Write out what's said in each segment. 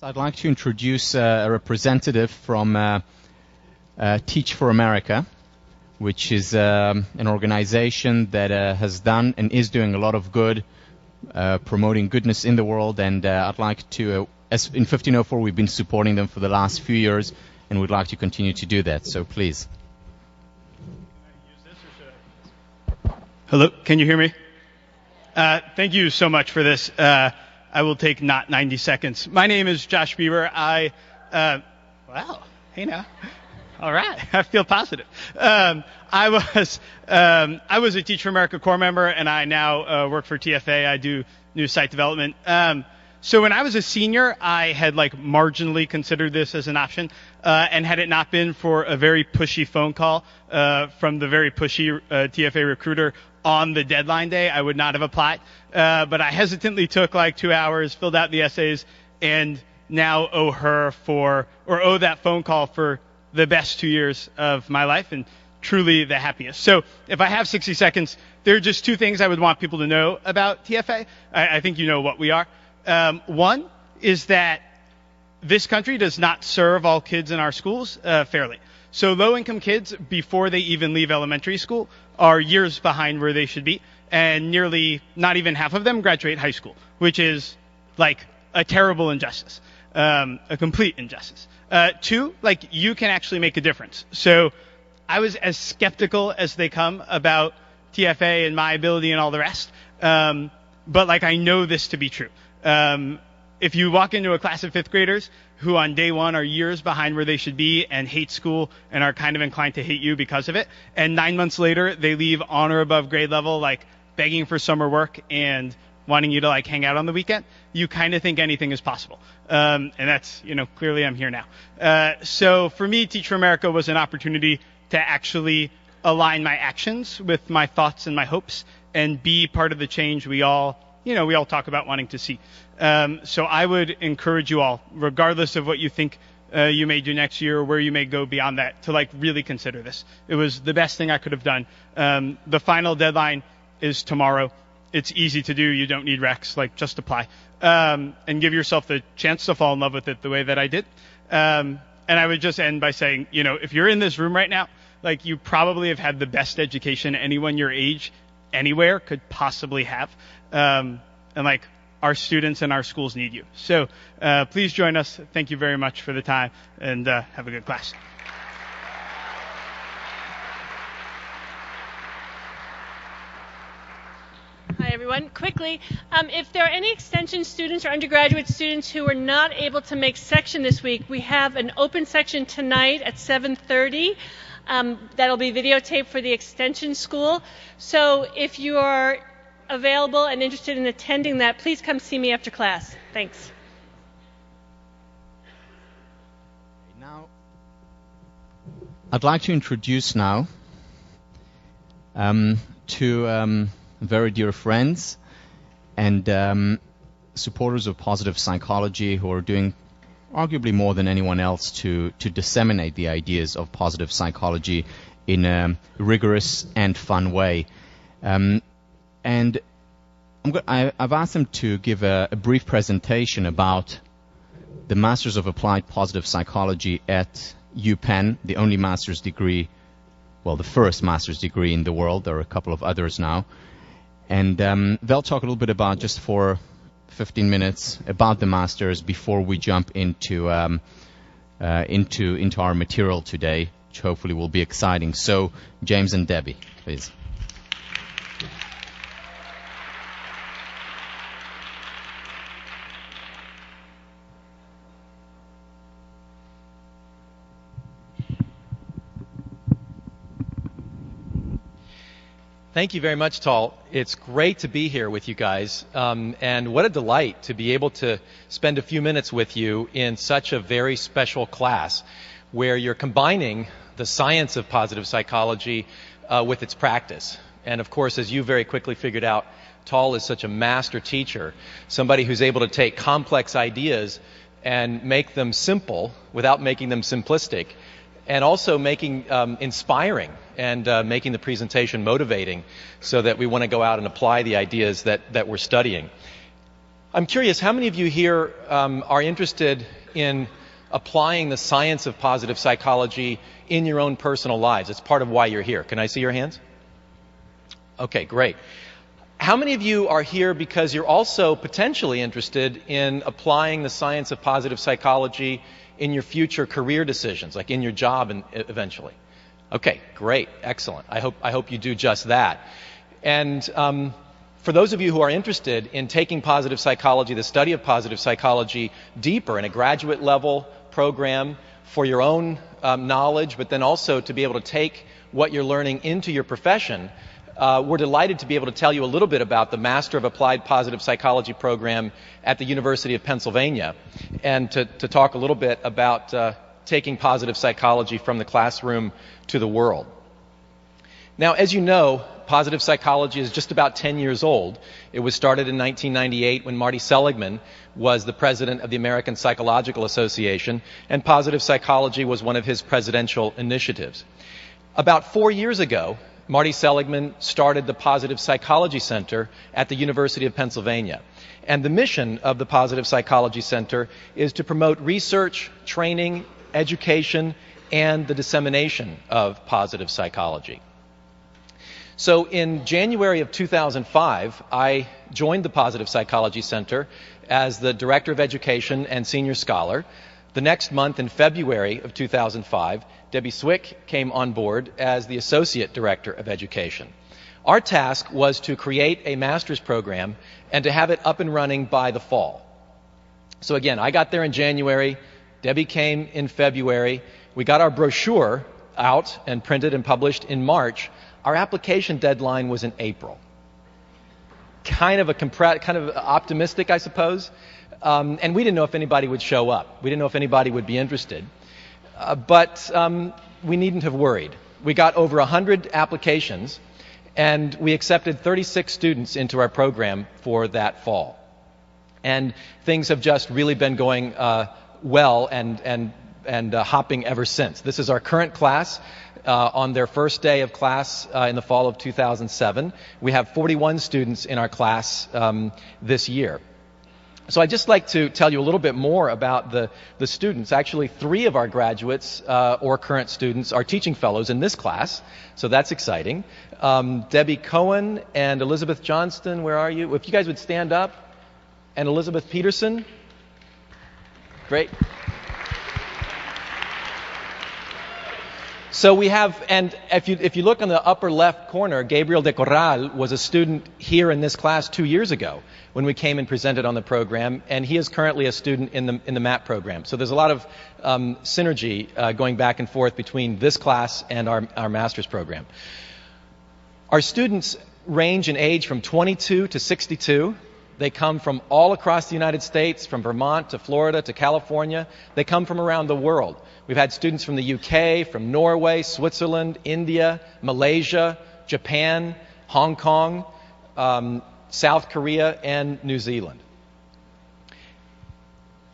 I'd like to introduce a representative from Teach for America, which is an organization that has done and is doing a lot of good, promoting goodness in the world. And I'd like to, as in 1504, we've been supporting them for the last few years, and we'd like to continue to do that. So please. Hello, can you hear me? Thank you so much for this. I will take not 90 seconds. My name is Josh Bieber. Wow, hey now. All right, I feel positive. I was a Teach for America core member, and I now work for TFA. I do new site development. So when I was a senior, I had marginally considered this as an option, and had it not been for a very pushy phone call from the very pushy TFA recruiter on the deadline day, I would not have applied. But I hesitantly took 2 hours, filled out the essays, and now owe that phone call for the best 2 years of my life, and truly the happiest. So if I have 60 seconds, there are just two things I would want people to know about TFA. I think you know what we are. One is that this country does not serve all kids in our schools fairly. So low-income kids, before they even leave elementary school, are years behind where they should be, and nearly not even half of them graduate high school, which is a terrible injustice, a complete injustice. Two, you can actually make a difference. So I was as skeptical as they come about TFA and my ability and all the rest, but I know this to be true. If you walk into a class of fifth graders who on day one are years behind where they should be and hate school and are kind of inclined to hate you because of it, and 9 months later they leave on or above grade level, begging for summer work and wanting you to hang out on the weekend, you kind of think anything is possible. And that's, clearly I'm here now. So for me, Teach for America was an opportunity to actually align my actions with my thoughts and my hopes and be part of the change we all talk about wanting to see. So I would encourage you all, regardless of what you think you may do next year or where you may go beyond that, to really consider this. It was the best thing I could have done. The final deadline is tomorrow. It's easy to do. You don't need recs. Just apply. And give yourself the chance to fall in love with it the way that I did. And I would just end by saying, if you're in this room right now, you probably have had the best education anyone your age anywhere could possibly have. And our students and our schools need you. So please join us. Thank you very much for the time, and have a good class. Hi, everyone. Quickly, if there are any extension students or undergraduate students who are not able to make section this week, we have an open section tonight at 7:30. That'll be videotaped for the extension school. So if you are available and interested in attending that, please come see me after class. Thanks. Now, I'd like to introduce now two very dear friends and supporters of positive psychology who are doing arguably more than anyone else to disseminate the ideas of positive psychology in a rigorous and fun way. And I've asked them to give a brief presentation about the Masters of Applied Positive Psychology at UPenn, the only master's degree, well, the first master's degree in the world. There are a couple of others now. And they'll talk a little bit about, just for 15 minutes, about the masters before we jump into our material today, which hopefully will be exciting. So, James and Debbie, please. Thank you very much, Tal. It's great to be here with you guys, and what a delight to be able to spend a few minutes with you in such a very special class where you're combining the science of positive psychology with its practice. And of course, as you very quickly figured out, Tal is such a master teacher, somebody who's able to take complex ideas and make them simple without making them simplistic, and also making inspiring and making the presentation motivating so that we want to go out and apply the ideas that we're studying. I'm curious, how many of you here are interested in applying the science of positive psychology in your own personal lives? It's part of why you're here. Can I see your hands? Okay, great. How many of you are here because you're also potentially interested in applying the science of positive psychology in your future career decisions, like in your job and eventually? Okay, great, excellent. I hope you do just that. And for those of you who are interested in taking positive psychology, the study of positive psychology, deeper in a graduate level program for your own knowledge, but then also to be able to take what you're learning into your profession, we're delighted to be able to tell you a little bit about the Master of Applied Positive Psychology program at the University of Pennsylvania, and to talk a little bit about taking positive psychology from the classroom to the world. Now, as you know, positive psychology is just about 10 years old. It was started in 1998 when Marty Seligman was the president of the American Psychological Association, and positive psychology was one of his presidential initiatives. About 4 years ago, Marty Seligman started the Positive Psychology Center at the University of Pennsylvania. And the mission of the Positive Psychology Center is to promote research, training, education, and the dissemination of positive psychology. So in January of 2005, I joined the Positive Psychology Center as the Director of Education and Senior Scholar. The next month, in February of 2005, Debbie Swick came on board as the Associate Director of Education. Our task was to create a master's program and to have it up and running by the fall. So again, I got there in January, Debbie came in February, we got our brochure out and printed and published in March. Our application deadline was in April. Kind of optimistic, I suppose. And we didn't know if anybody would show up. We didn't know if anybody would be interested. But we needn't have worried. We got over 100 applications, and we accepted 36 students into our program for that fall. And things have just really been going well and hopping ever since. This is our current class. On their first day of class in the fall of 2007. We have 41 students in our class this year. So I'd just like to tell you a little bit more about the students. Actually, 3 of our graduates or current students are teaching fellows in this class, so that's exciting. Debbie Cohen and Elizabeth Johnston, where are you? If you guys would stand up. And Elizabeth Peterson. Great. So we have, and if you look on the upper left corner, Gabriel de Corral was a student here in this class 2 years ago when we came and presented on the program, and he is currently a student in the MAP program. So there's a lot of synergy going back and forth between this class and our master's program. Our students range in age from 22 to 62. They come from all across the United States, from Vermont to Florida to California. They come from around the world. We've had students from the UK, from Norway, Switzerland, India, Malaysia, Japan, Hong Kong, South Korea, and New Zealand.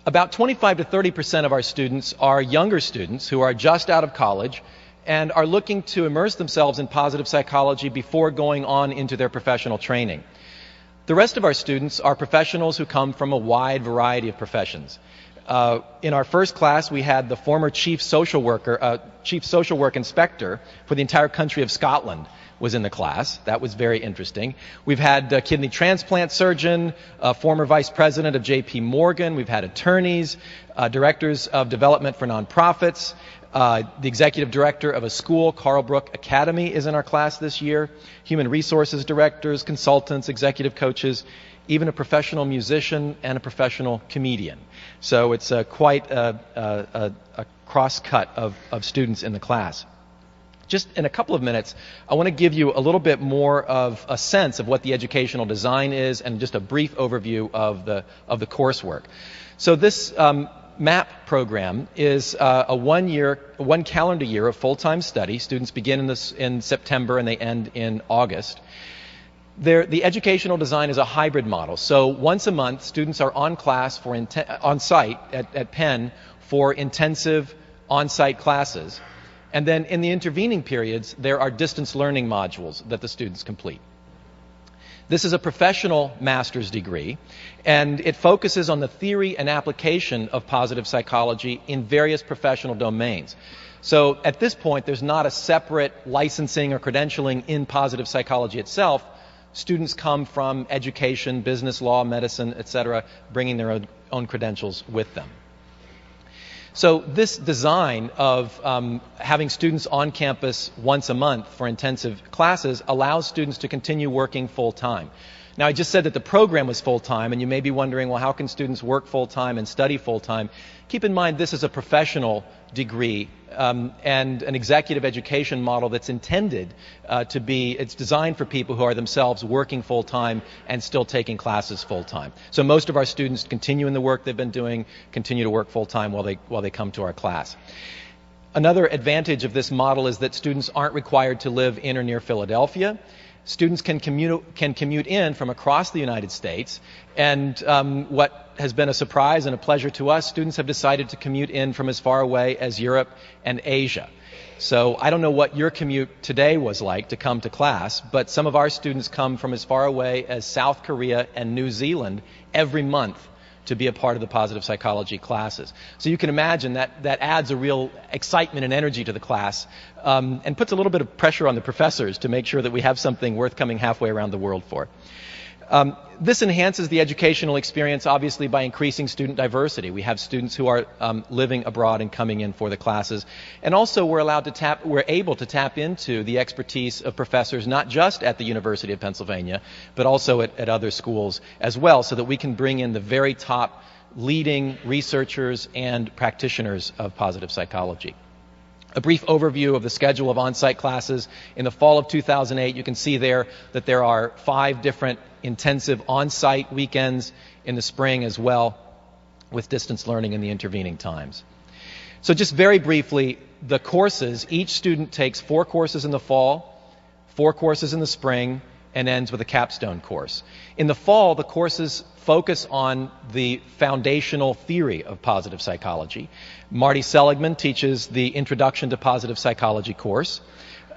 About 25 to 30% of our students are younger students who are just out of college and are looking to immerse themselves in positive psychology before going on into their professional training. The rest of our students are professionals who come from a wide variety of professions. In our first class, we had the former chief social work inspector for the entire country of Scotland was in the class. That was very interesting. We've had a kidney transplant surgeon, a former vice president of J.P. Morgan. We've had attorneys, directors of development for nonprofits. The executive director of a school, Carlbrook Academy, is in our class this year. Human resources directors, consultants, executive coaches, even a professional musician and a professional comedian. So it's quite a cross-cut of students in the class. Just in a couple of minutes, I want to give you a little bit more of a sense of what the educational design is and just a brief overview of the coursework. So this MAP program is a one calendar year of full-time study. Students begin in September and they end in August. The educational design is a hybrid model. So once a month, students are on site at Penn for intensive on-site classes. And then in the intervening periods, there are distance learning modules that the students complete. This is a professional master's degree, and it focuses on the theory and application of positive psychology in various professional domains. So at this point, there's not a separate licensing or credentialing in positive psychology itself. Students come from education, business, law, medicine, etc., bringing their own credentials with them. So this design of having students on campus once a month for intensive classes allows students to continue working full-time. Now, I just said that the program was full-time, and you may be wondering, well, how can students work full-time and study full-time? Keep in mind this is a professional degree and an executive education model that's intended to be, it's designed for people who are themselves working full-time and still taking classes full-time. So most of our students continue in the work they've been doing, continue to work full-time while they come to our class. Another advantage of this model is that students aren't required to live in or near Philadelphia. Students can commute in from across the United States, and what has been a surprise and a pleasure to us, students have decided to commute in from as far away as Europe and Asia. So I don't know what your commute today was like to come to class, but some of our students come from as far away as South Korea and New Zealand every month to be a part of the positive psychology classes. So you can imagine that adds a real excitement and energy to the class and puts a little bit of pressure on the professors to make sure that we have something worth coming halfway around the world for. This enhances the educational experience, obviously, by increasing student diversity. We have students who are living abroad and coming in for the classes. And also we're able to tap into the expertise of professors, not just at the University of Pennsylvania, but also at other schools as well, so that we can bring in the very top leading researchers and practitioners of positive psychology. A brief overview of the schedule of on-site classes. In the fall of 2008, you can see there that there are 5 different intensive on-site weekends in the spring as well, with distance learning in the intervening times. So just very briefly, the courses, each student takes 4 courses in the fall, 4 courses in the spring, and ends with a capstone course. In the fall, the courses focus on the foundational theory of positive psychology. Marty Seligman teaches the Introduction to Positive Psychology course.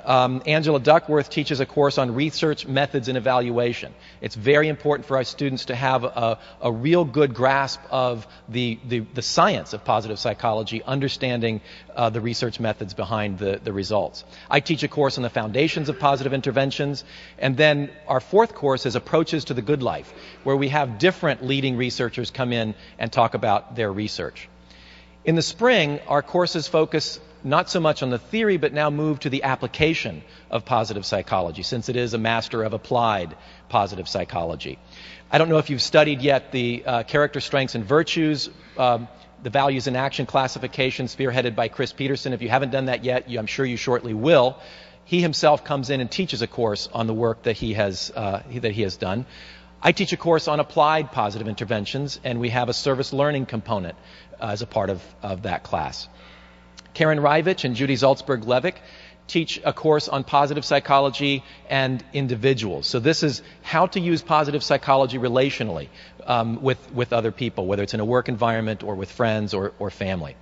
Angela Duckworth teaches a course on research methods and evaluation. It's very important for our students to have a real good grasp of the science of positive psychology, understanding the research methods behind the results. I teach a course on the foundations of positive interventions, and then our 4th course is Approaches to the Good Life, where we have different leading researchers come in and talk about their research. In the spring, our courses focus not so much on the theory, but now move to the application of positive psychology, since it is a Master of Applied Positive Psychology. I don't know if you've studied yet the Character Strengths and Virtues, the Values in Action classification spearheaded by Chris Peterson. If you haven't done that yet, I'm sure you shortly will. He himself comes in and teaches a course on the work that he has done. I teach a course on applied positive interventions, and we have a service learning component as a part of that class. Karen Rivich and Judy Zaltzberg-Levick teach a course on positive psychology and individuals. So this is how to use positive psychology relationally with other people, whether it's in a work environment or with friends or family.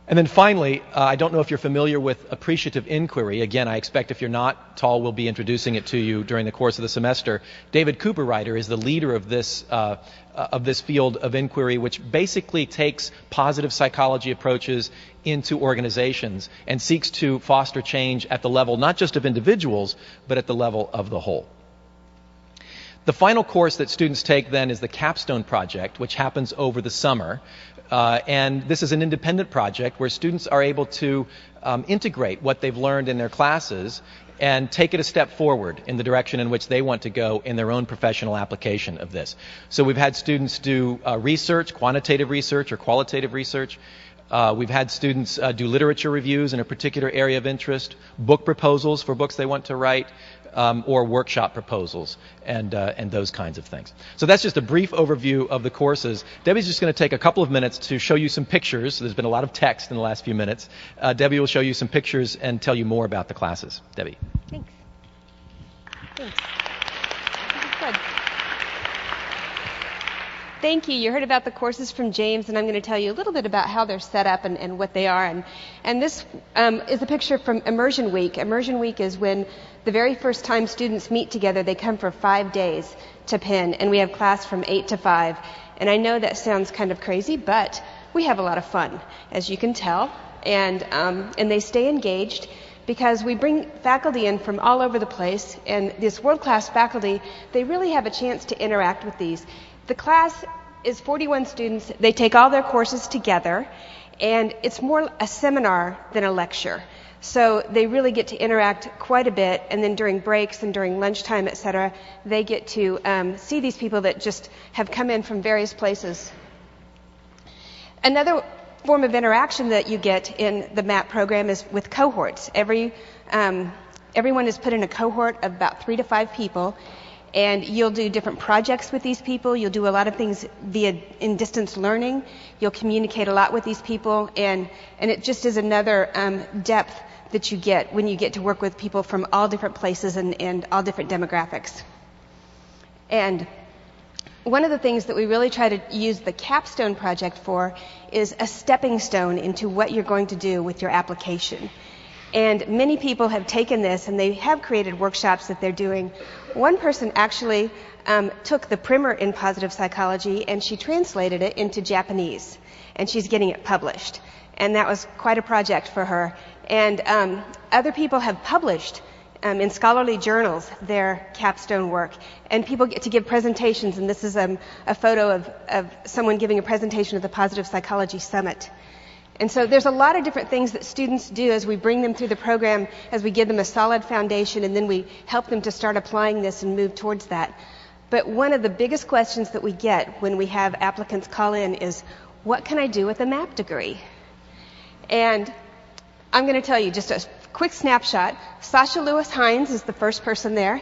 And then finally, I don't know if you're familiar with appreciative inquiry. Again, I expect if you're not, Tal will be introducing it to you during the course of the semester. David Cooperrider is the leader of this field of inquiry, which basically takes positive psychology approaches into organizations and seeks to foster change at the level not just of individuals, but at the level of the whole. The final course that students take then is the Capstone Project, which happens over the summer. And this is an independent project where students are able to integrate what they've learned in their classes and take it a step forward in the direction in which they want to go in their own professional application of this. So we've had students do research, quantitative research or qualitative research. We've had students do literature reviews in a particular area of interest, book proposals for books they want to write, or workshop proposals and those kinds of things. So that's just a brief overview of the courses. Debbie's just going to take a couple of minutes to show you some pictures. There's been a lot of text in the last few minutes. Debbie will show you some pictures and tell you more about the classes. Debbie. Thanks. This is good. Thank you. You heard about the courses from James, and I'm going to tell you a little bit about how they're set up and what they are. And this is a picture from Immersion Week. Immersion Week is when the very first time students meet together, they come for 5 days to Penn, and we have class from 8 to 5. And I know that sounds kind of crazy, but we have a lot of fun, as you can tell. And they stay engaged because we bring faculty in from all over the place, and this world-class faculty, they really have a chance to interact with these. The class is 41 students. They take all their courses together, and it's more a seminar than a lecture. So they really get to interact quite a bit, and then during breaks and during lunchtime, et cetera, they get to see these people that just have come in from various places. Another form of interaction that you get in the MAP program is with cohorts. Everyone is put in a cohort of about 3 to 5 people, and you'll do different projects with these people. You'll do a lot of things in distance learning. You'll communicate a lot with these people, and it just is another depth that you get when you get to work with people from all different places and all different demographics. And one of the things that we really try to use the capstone project for is a stepping stone into what you're going to do with your application. And many people have taken this and they have created workshops that they're doing. One person actually took the primer in positive psychology and she translated it into Japanese, and she's getting it published. And that was quite a project for her. And other people have published in scholarly journals their capstone work, and people get to give presentations, and this is a photo of someone giving a presentation at the Positive Psychology Summit. And so there's a lot of different things that students do as we bring them through the program, as we give them a solid foundation, and then we help them to start applying this and move towards that. But one of the biggest questions that we get when we have applicants call in is, what can I do with a MAP degree? And I'm going to tell you just a quick snapshot. Sasha Lewis Hines is the first person there,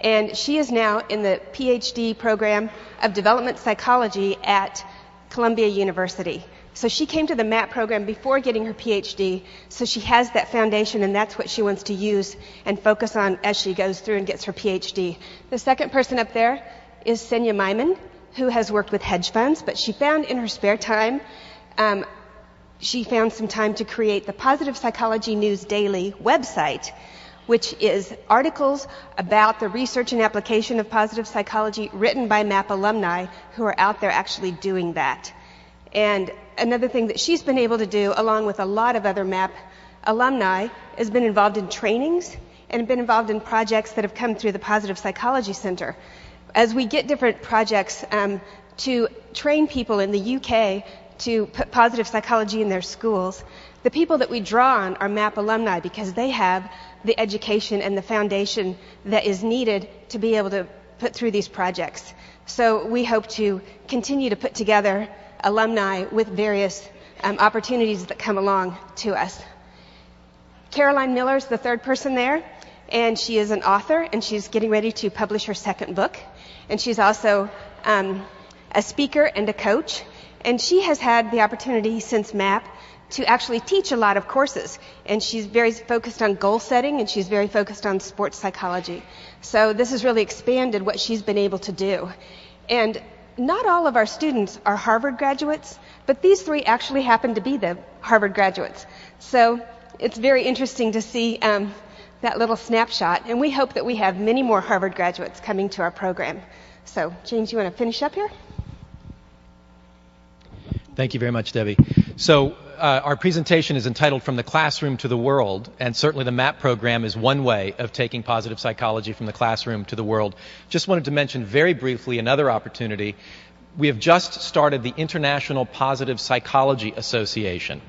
and she is now in the PhD program of development psychology at Columbia University. So she came to the MAP program before getting her PhD, so she has that foundation, and that's what she wants to use and focus on as she goes through and gets her PhD. The second person up there is Senya Myman, who has worked with hedge funds, but she found in her spare time she found some time to create the Positive Psychology News Daily website, which is articles about the research and application of positive psychology written by MAP alumni who are out there actually doing that. And another thing that she's been able to do, along with a lot of other MAP alumni, has been involved in trainings and been involved in projects that have come through the Positive Psychology Center. As we get different projects to train people in the UK to put positive psychology in their schools, the people that we draw on are MAP alumni because they have the education and the foundation that is needed to be able to put through these projects. So we hope to continue to put together alumni with various opportunities that come along to us. Caroline Miller is the third person there, and she is an author, and she's getting ready to publish her second book. And she's also a speaker and a coach. And she has had the opportunity since MAP to actually teach a lot of courses. And she's very focused on goal setting, and she's very focused on sports psychology. So this has really expanded what she's been able to do. And not all of our students are Harvard graduates, but these 3 actually happen to be the Harvard graduates. So it's very interesting to see that little snapshot. And we hope that we have many more Harvard graduates coming to our program. So, James, you want to finish up here? Thank you very much, Debbie. So our presentation is entitled From the Classroom to the World, and certainly the MAP program is one way of taking positive psychology from the classroom to the world. Just wanted to mention very briefly another opportunity. We have just started the International Positive Psychology Association.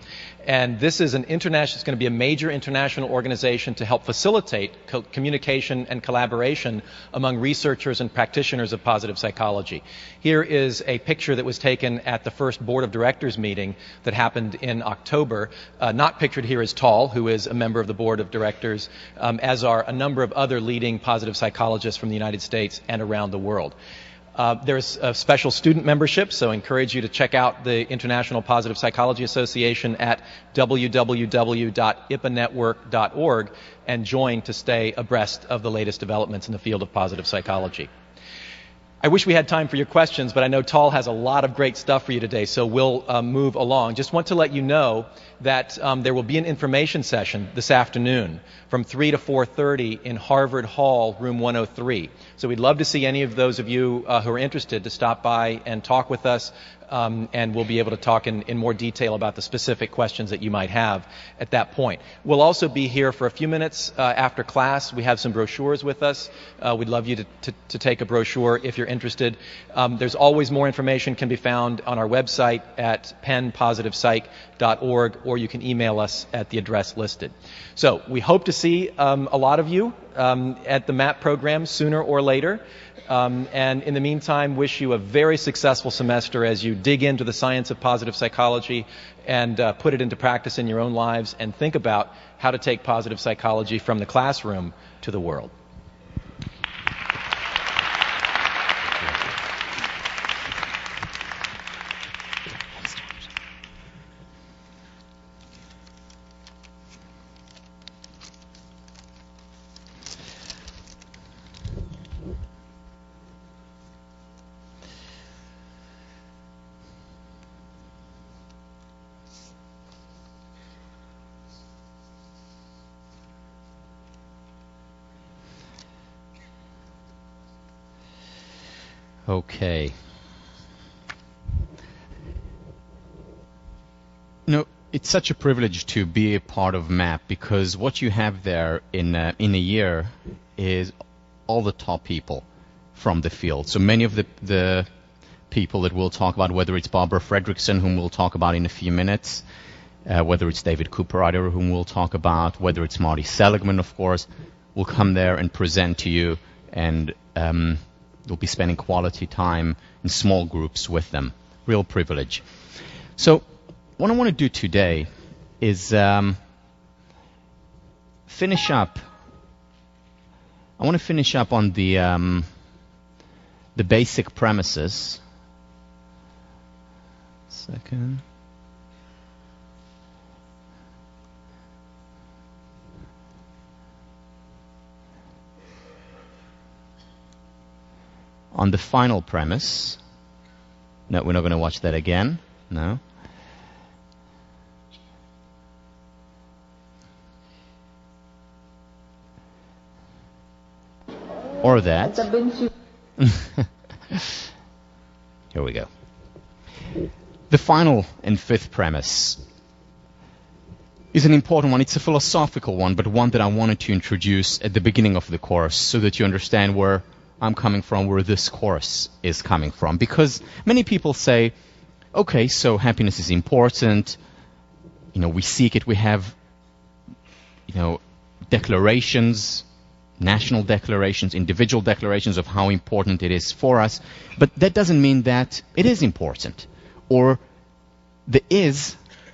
And this is it's going to be a major international organization to help facilitate communication and collaboration among researchers and practitioners of positive psychology. Here is a picture that was taken at the first Board of Directors meeting that happened in October. Not pictured here is Tall, who is a member of the Board of Directors, as are a number of other leading positive psychologists from the United States and around the world. There's a special student membership, so I encourage you to check out the International Positive Psychology Association at www.ipanetwork.org and join to stay abreast of the latest developments in the field of positive psychology. I wish we had time for your questions, but I know Tal has a lot of great stuff for you today, so we'll move along. Just want to let you know that there will be an information session this afternoon from 3 to 4:30 in Harvard Hall, room 103. So we'd love to see any of those of you who are interested to stop by and talk with us, and we'll be able to talk in more detail about the specific questions that you might have at that point. We'll also be here for a few minutes after class. We have some brochures with us. We'd love you to take a brochure if you're interested. There's always more information can be found on our website at penpositivepsych.org, or you can email us at the address listed. So we hope to see a lot of you at the MAP program sooner or later. And in the meantime, wish you a very successful semester as you dig into the science of positive psychology and put it into practice in your own lives and think about how to take positive psychology from the classroom to the world. Okay. No, it's such a privilege to be a part of MAP, because what you have there in a year is all the top people from the field. So many of the people that we'll talk about, whether it's Barbara Fredrickson, whom we'll talk about in a few minutes, whether it's David Cooper-Ryder, whom we'll talk about, whether it's Marty Seligman, of course, will come there and present to you, and you'll be spending quality time in small groups with them. Real privilege. So what I want to do today is finish up. I want to finish up on the basic premises. Second. On the final premise. No, we're not going to watch that again. No. Or that. Here we go. The final and fifth premise is an important one. It's a philosophical one, but one that I wanted to introduce at the beginning of the course so that you understand where I'm coming from, where this course is coming from. Because many people say, okay, so happiness is important, we seek it, we have, declarations, national declarations, individual declarations of how important it is for us, but that doesn't mean that it is important. Or the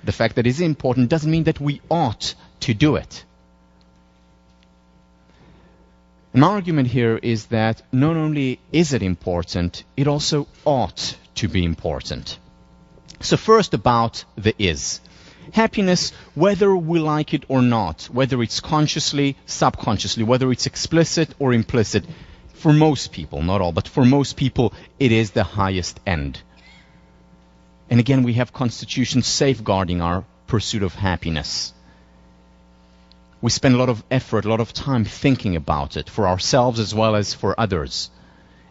fact that it is important doesn't mean that we ought to do it. My argument here is that not only is it important, it also ought to be important. So first about the is. Happiness, whether we like it or not, whether it's consciously, subconsciously, whether it's explicit or implicit, for most people, not all, but for most people, it is the highest end. And again, we have constitutions safeguarding our pursuit of happiness. We spend a lot of effort, a lot of time thinking about it, for ourselves as well as for others.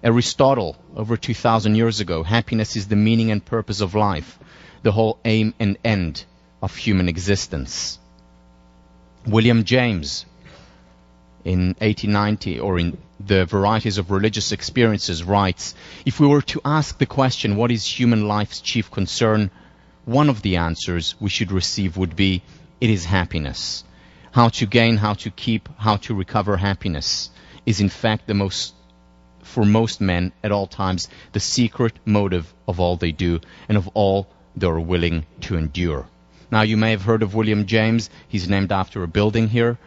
Aristotle, over 2,000 years ago, happiness is the meaning and purpose of life, the whole aim and end of human existence. William James, in 1890, or in The Varieties of Religious Experiences, writes, if we were to ask the question, what is human life's chief concern, one of the answers we should receive would be, it is happiness. How to gain, how to keep, how to recover happiness is in fact for most men at all times, the secret motive of all they do and of all they are willing to endure. Now, you may have heard of William James. He's named after a building here.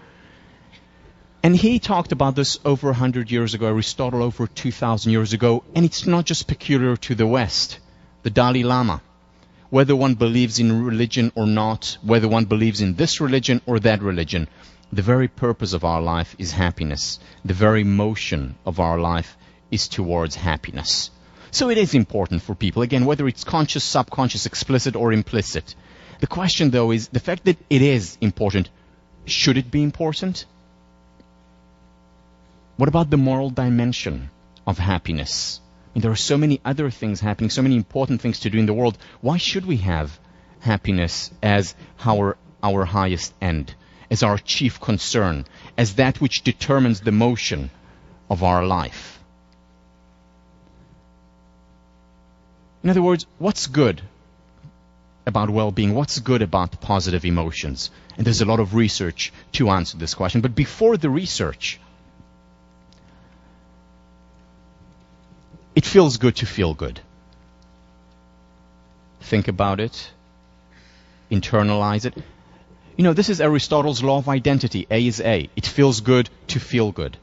And he talked about this over 100 years ago, Aristotle over 2,000 years ago, and it's not just peculiar to the West. The Dalai Lama, whether one believes in religion or not, whether one believes in this religion or that religion, the very purpose of our life is happiness. The very motion of our life is towards happiness. So it is important for people, again, whether it's conscious, subconscious, explicit, or implicit. The question, though, is the fact that it is important, should it be important? What about the moral dimension of happiness? I mean, there are so many other things happening, so many important things to do in the world. Why should we have happiness as our highest end, as our chief concern, as that which determines the motion of our life? In other words, what's good about well-being? What's good about positive emotions? And there's a lot of research to answer this question. But before the research, it feels good to feel good. Think about it. Internalize it. You know, this is Aristotle's law of identity. A is A. It feels good to feel good.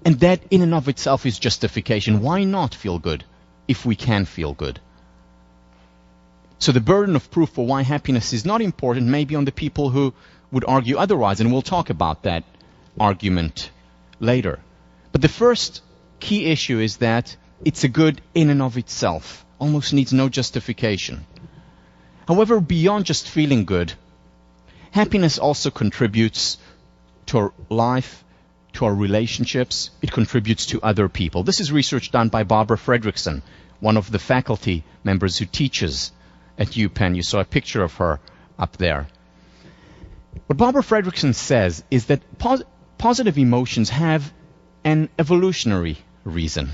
And that in and of itself is justification. Why not feel good if we can feel good? So the burden of proof for why happiness is not important may be on the people who would argue otherwise, and we'll talk about that argument later. But the first key issue is that it's a good in and of itself. Almost needs no justification. However, beyond just feeling good, happiness also contributes to our life, to our relationships. It contributes to other people. This is research done by Barbara Fredrickson, one of the faculty members who teaches at UPenn. You saw a picture of her up there. What Barbara Fredrickson says is that positive emotions have an evolutionary reason,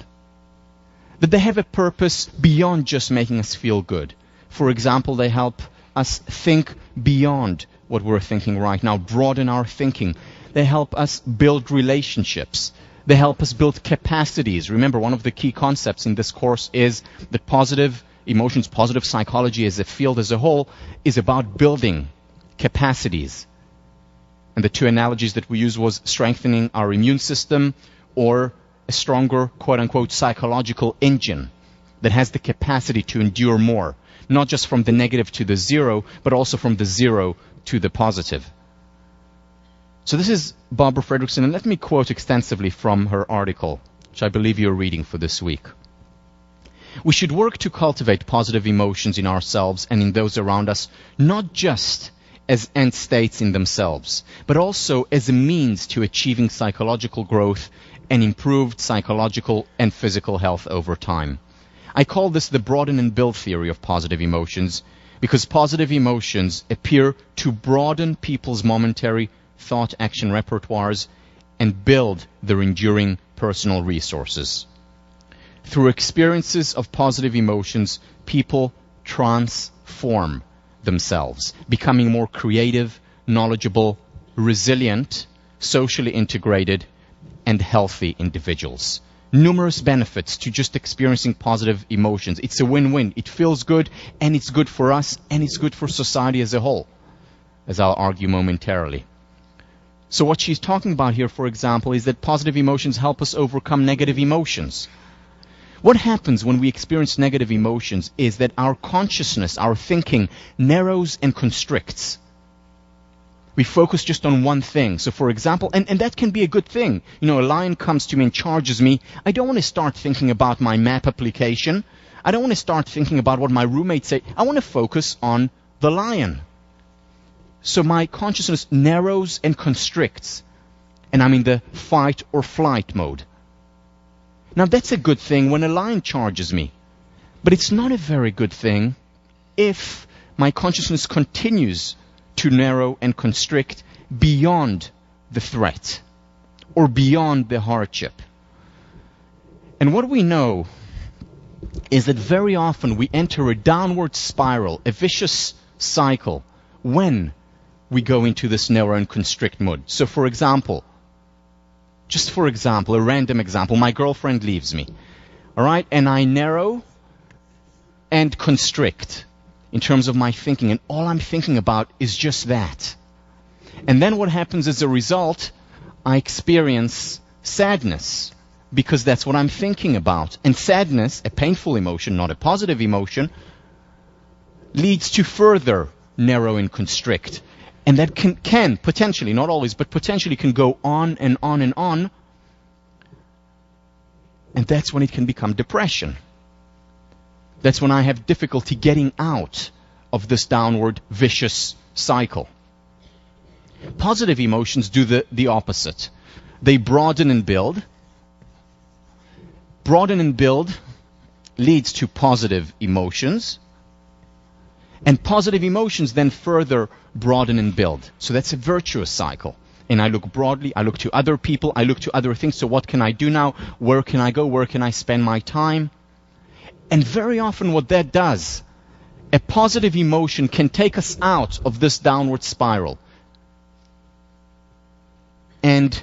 that they have a purpose beyond just making us feel good. For example, they help us think beyond what we're thinking right now, broaden our thinking. They help us build relationships. They help us build capacities. Remember, one of the key concepts in this course is that positive emotions, positive psychology as a field as a whole, is about building capacities. And the two analogies that we used was strengthening our immune system or a stronger, quote-unquote, psychological engine that has the capacity to endure more, not just from the negative to the zero, but also from the zero to the positive. So this is Barbara Fredrickson, and let me quote extensively from her article, which I believe you're reading for this week. We should work to cultivate positive emotions in ourselves and in those around us, not just as end states in themselves, but also as a means to achieving psychological growth and improved psychological and physical health over time. I call this the broaden and build theory of positive emotions, because positive emotions appear to broaden people's momentary thought-action repertoires and build their enduring personal resources. Through experiences of positive emotions, people transform themselves, becoming more creative, knowledgeable, resilient, socially integrated, and healthy individuals. Numerous benefits to just experiencing positive emotions. It's a win-win. It feels good, and it's good for us, and it's good for society as a whole, as I'll argue momentarily. So what she's talking about here, for example, is that positive emotions help us overcome negative emotions. What happens when we experience negative emotions is that our consciousness, our thinking, narrows and constricts. We focus just on one thing. So for example, and that can be a good thing. You know, a lion comes to me and charges me. I don't want to start thinking about my map application. I don't want to start thinking about what my roommates say. I want to focus on the lion. So my consciousness narrows and constricts, and I'm in the fight or flight mode. Now that's a good thing when a lion charges me, but it's not a very good thing if my consciousness continues to narrow and constrict beyond the threat or beyond the hardship. And what we know is that very often we enter a downward spiral, a vicious cycle, when we go into this narrow and constrict mode. So for example, just for example, a random example, my girlfriend leaves me, all right, and I narrow and constrict in terms of my thinking, and all I'm thinking about is just that. And then what happens as a result, I experience sadness, because that's what I'm thinking about. And sadness, a painful emotion, not a positive emotion, leads to further narrow and constrict. And that can potentially, not always, but potentially can go on and on and on And that's when it can become depression. That's when I have difficulty getting out of this downward vicious cycle. Positive emotions do the opposite. They broaden and build. Broaden and build leads to positive emotions. And positive emotions then further broaden and build. So that's a virtuous cycle. And I look broadly, I look to other people, I look to other things. So what can I do now? Where can I go? Where can I spend my time? And very often what that does, a positive emotion can take us out of this downward spiral and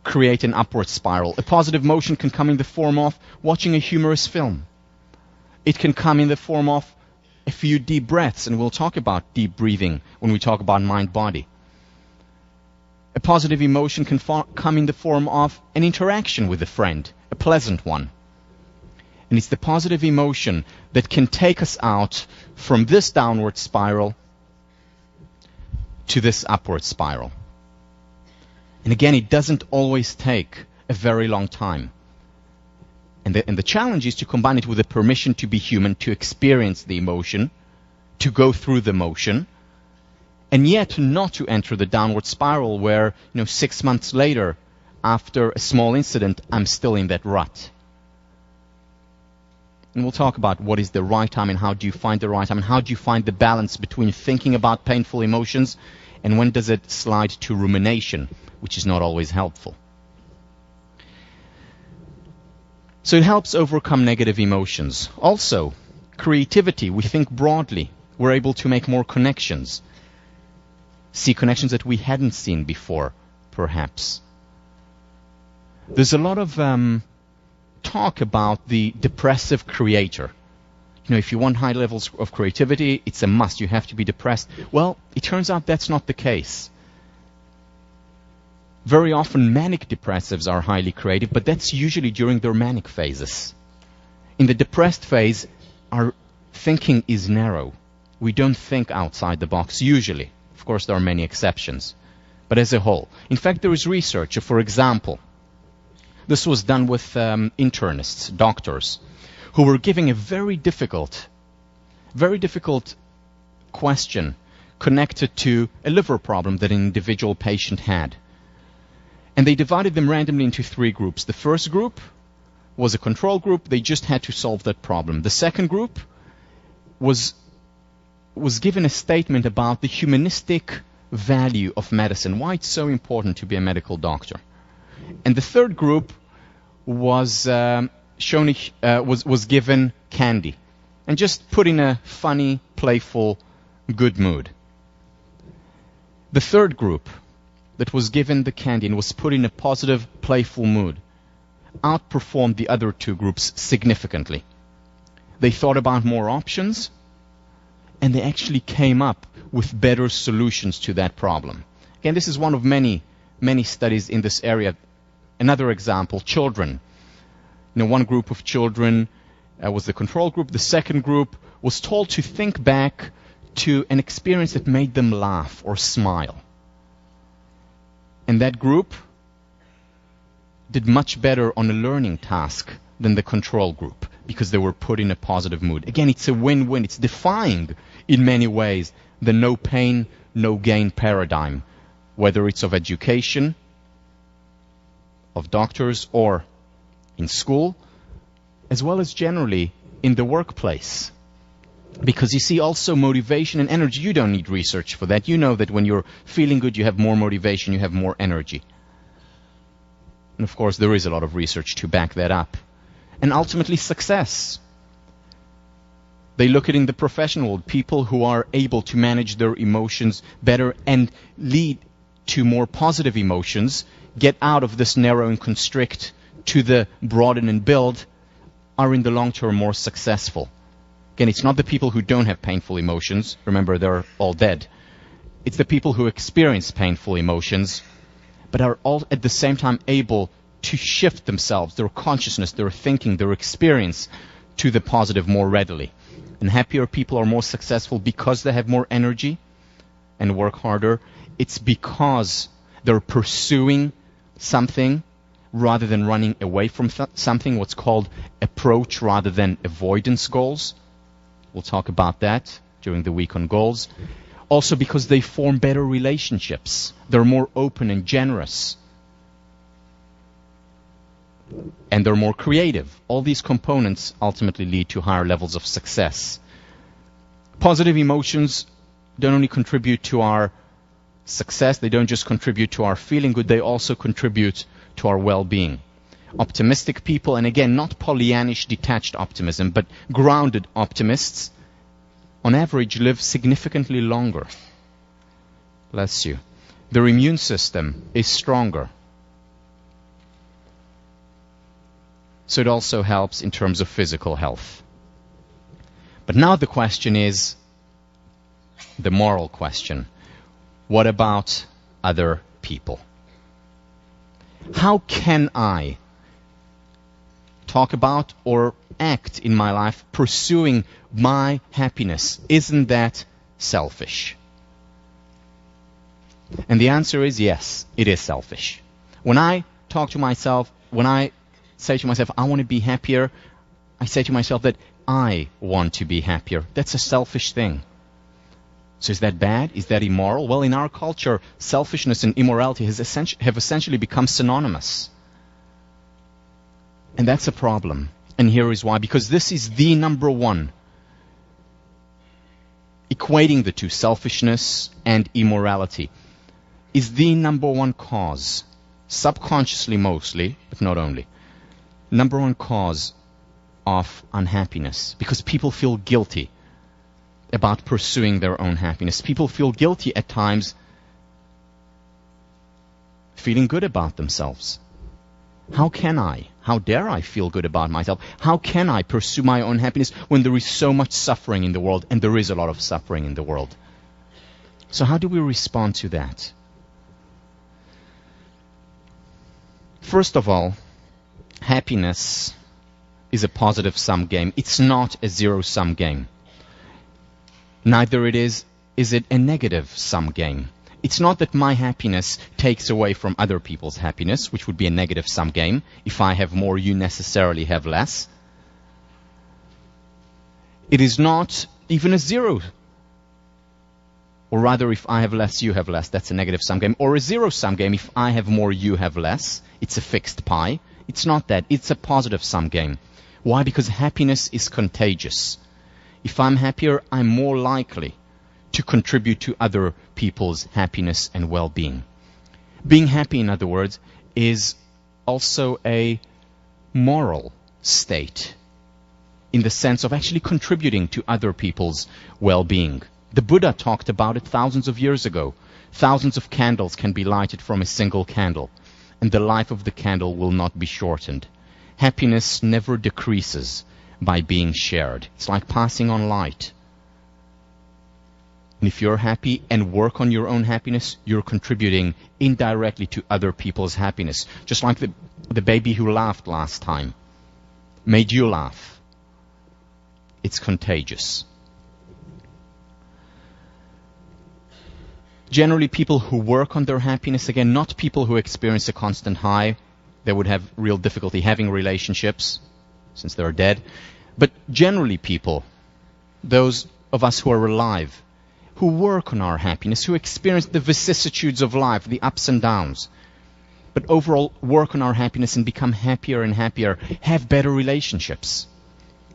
create an upward spiral. A positive emotion can come in the form of watching a humorous film. It can come in the form of a few deep breaths, and we'll talk about deep breathing when we talk about mind-body. A positive emotion can come in the form of an interaction with a friend, a pleasant one. And it's the positive emotion that can take us out from this downward spiral to this upward spiral. And again, it doesn't always take a very long time. And the challenge is to combine it with the permission to be human, to experience the emotion, to go through the motion, and yet not to enter the downward spiral where, 6 months later, after a small incident, I'm still in that rut. And we'll talk about what is the right time and how do you find the right time and how do you find the balance between thinking about painful emotions and when does it slide to rumination, which is not always helpful. So it helps overcome negative emotions. Also, creativity. We think broadly. We're able to make more connections. See connections that we hadn't seen before, perhaps. There's a lot of talk about the depressive creator. If you want high levels of creativity, it's a must. You have to be depressed. Well, it turns out that's not the case. Very often manic depressives are highly creative, but that's usually during their manic phases. In the depressed phase, our thinking is narrow. We don't think outside the box, usually. Of course, there are many exceptions. But as a whole. In fact, there is research. For example, this was done with internists, doctors, who were giving a very difficult question connected to a liver problem that an individual patient had. And they divided them randomly into 3 groups. The first group was a control group. They just had to solve that problem. The second group was given a statement about the humanistic value of medicine, why it's so important to be a medical doctor. And the third group was given candy and just put in a funny, playful, good mood. The third group that was given the candy and was put in a positive, playful mood outperformed the other 2 groups significantly. They thought about more options, and they actually came up with better solutions to that problem. Again, this is one of many, many studies in this area. Another example, children. One group of children was the control group. The second group was told to think back to an experience that made them laugh or smile. And that group did much better on a learning task than the control group because they were put in a positive mood. Again, it's a win-win. It's defying, in many ways, the no pain, no gain paradigm, whether it's of education, of doctors, or in school, as well as generally in the workplace. Because you see, also motivation and energy, you don't need research for that. You know that when you're feeling good, you have more motivation, you have more energy. And of course, there is a lot of research to back that up. And ultimately, success. They look at in the professional world, people who are able to manage their emotions better and lead to more positive emotions, get out of this narrow and constrict to the broaden and build, are in the long term more successful. Again, it's not the people who don't have painful emotions. Remember, they're all dead. It's the people who experience painful emotions, but are all at the same time able to shift themselves, their consciousness, their thinking, their experience to the positive more readily. And happier people are more successful because they have more energy and work harder. It's because they're pursuing something rather than running away from something, what's called approach rather than avoidance goals. We'll talk about that during the week on goals. Also because they form better relationships. They're more open and generous. And they're more creative. All these components ultimately lead to higher levels of success. Positive emotions don't only contribute to our success, they don't just contribute to our feeling good, they also contribute to our well-being. Optimistic people, and again, not Pollyannish detached optimism, but grounded optimists, on average live significantly longer. Bless you. Their immune system is stronger. So it also helps in terms of physical health. But now the question is the moral question. What about other people? How can I talk about or act in my life pursuing my happiness? Isn't that selfish? And the answer is yes, it is selfish. When I talk to myself, when I say to myself, I want to be happier, I say to myself that I want to be happier. That's a selfish thing. So is that bad? Is that immoral? Well, in our culture, selfishness and immorality have essentially become synonymous. And that's a problem. And here is why. Because this is the number one. Equating the two, selfishness and immorality, is the number one cause, subconsciously mostly, but not only, number one cause of unhappiness. Because people feel guilty about pursuing their own happiness. People feel guilty at times feeling good about themselves. How dare I feel good about myself? How can I pursue my own happiness when there is so much suffering in the world, and there is a lot of suffering in the world? So how do we respond to that? First of all, happiness is a positive-sum game. It's not a zero-sum game. Neither is it a negative-sum game. It's not that my happiness takes away from other people's happiness, which would be a negative-sum game. If I have more, you necessarily have less. It is not even a zero. Or rather, if I have less, you have less. That's a negative-sum game. Or a zero-sum game. If I have more, you have less. It's a fixed pie. It's not that. It's a positive-sum game. Why? Because happiness is contagious. If I'm happier, I'm more likely to contribute to other people's happiness and well-being. Being happy, in other words, is also a moral state in the sense of actually contributing to other people's well-being. The Buddha talked about it thousands of years ago. Thousands of candles can be lighted from a single candle, and the life of the candle will not be shortened. Happiness never decreases by being shared. It's like passing on light. And if you're happy and work on your own happiness, you're contributing indirectly to other people's happiness. Just like the baby who laughed last time made you laugh. It's contagious. Generally, people who work on their happiness, again, not people who experience a constant high, they would have real difficulty having relationships, since they're dead. But generally people, those of us who are alive, who work on our happiness, who experience the vicissitudes of life, the ups and downs, but overall work on our happiness and become happier and happier, have better relationships,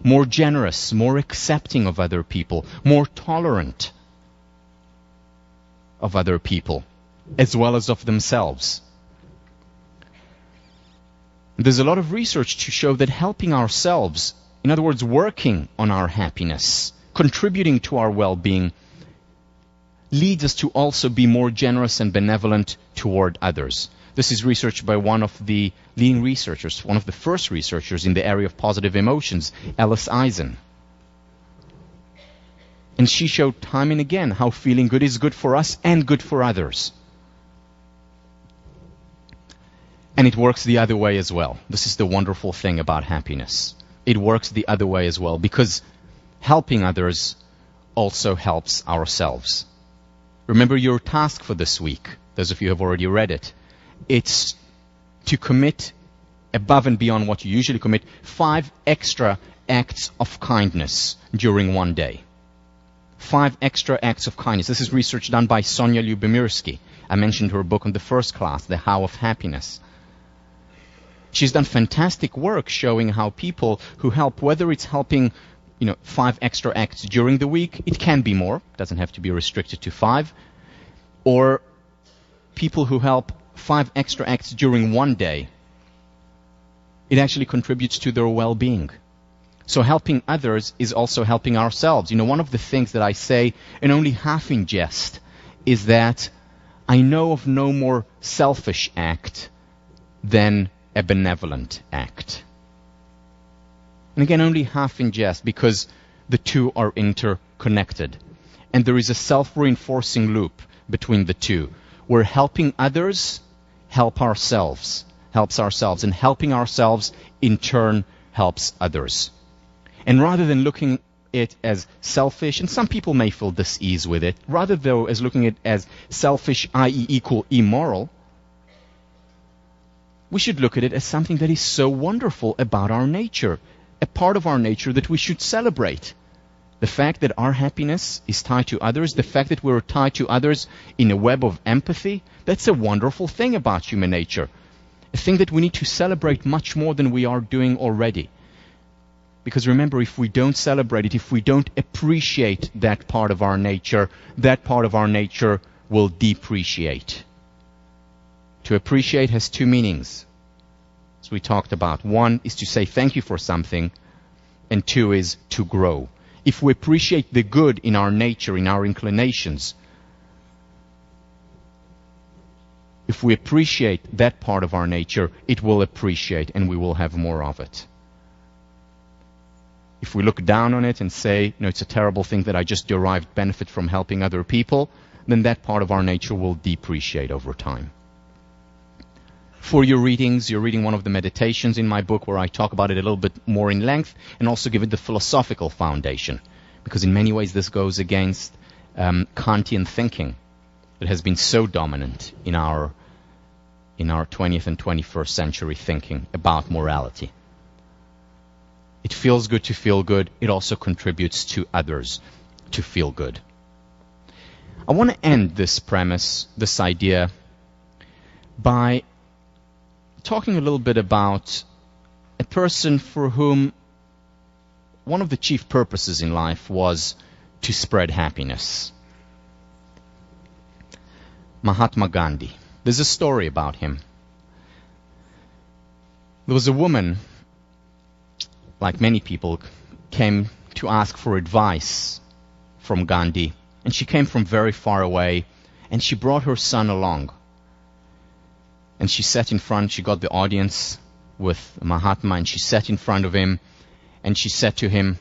more generous, more accepting of other people, more tolerant of other people, as well as of themselves. There's a lot of research to show that helping ourselves, in other words, working on our happiness, contributing to our well-being, leads us to also be more generous and benevolent toward others. This is research by one of the leading researchers, one of the first researchers in the area of positive emotions, Alice Eisen. And she showed time and again how feeling good is good for us and good for others. And it works the other way as well. This is the wonderful thing about happiness. It works the other way as well, because helping others also helps ourselves. Remember your task for this week, those of you who have already read it. It's to commit above and beyond what you usually commit, 5 extra acts of kindness during one day. 5 extra acts of kindness. This is research done by Sonia Lyubomirsky. I mentioned her book on the first class, The How of Happiness. She's done fantastic work showing how people who help, whether it's helping 5 extra acts during the week, it can be more, doesn't have to be restricted to 5, or people who help 5 extra acts during one day, it actually contributes to their well-being. So helping others is also helping ourselves. One of the things that I say, and only half in jest, is that I know of no more selfish act than a benevolent act. And again, only half in jest, because the two are interconnected. And there is a self-reinforcing loop between the two, where helping others helps ourselves, and helping ourselves in turn helps others. And rather than looking at it as selfish, and some people may feel dis-ease with it, rather though as looking at it as selfish, i.e. equal immoral, we should look at it as something that is so wonderful about our nature, a part of our nature that we should celebrate. The fact that our happiness is tied to others, the fact that we're tied to others in a web of empathy, that's a wonderful thing about human nature. A thing that we need to celebrate much more than we are doing already. Because remember, if we don't celebrate it, if we don't appreciate that part of our nature will depreciate. To appreciate has 2 meanings, as we talked about. 1 is to say thank you for something, and 2 is to grow. If we appreciate the good in our nature, in our inclinations, if we appreciate that part of our nature, it will appreciate and we will have more of it. If we look down on it and say, it's a terrible thing that I just derived benefit from helping other people, then that part of our nature will depreciate over time. For your readings, you're reading one of the meditations in my book where I talk about it a little bit more in length and also give it the philosophical foundation. Because in many ways this goes against Kantian thinking that has been so dominant in our 20th and 21st century thinking about morality. It feels good to feel good. It also contributes to others to feel good. I want to end this premise, this idea, by talking a little bit about a person for whom one of the chief purposes in life was to spread happiness. Mahatma Gandhi. There's a story about him. There was a woman, like many people, came to ask for advice from Gandhi, and she came from very far away, and she brought her son along. And she sat in front, she got the audience with Mahatma, and she sat in front of him, and she said to him,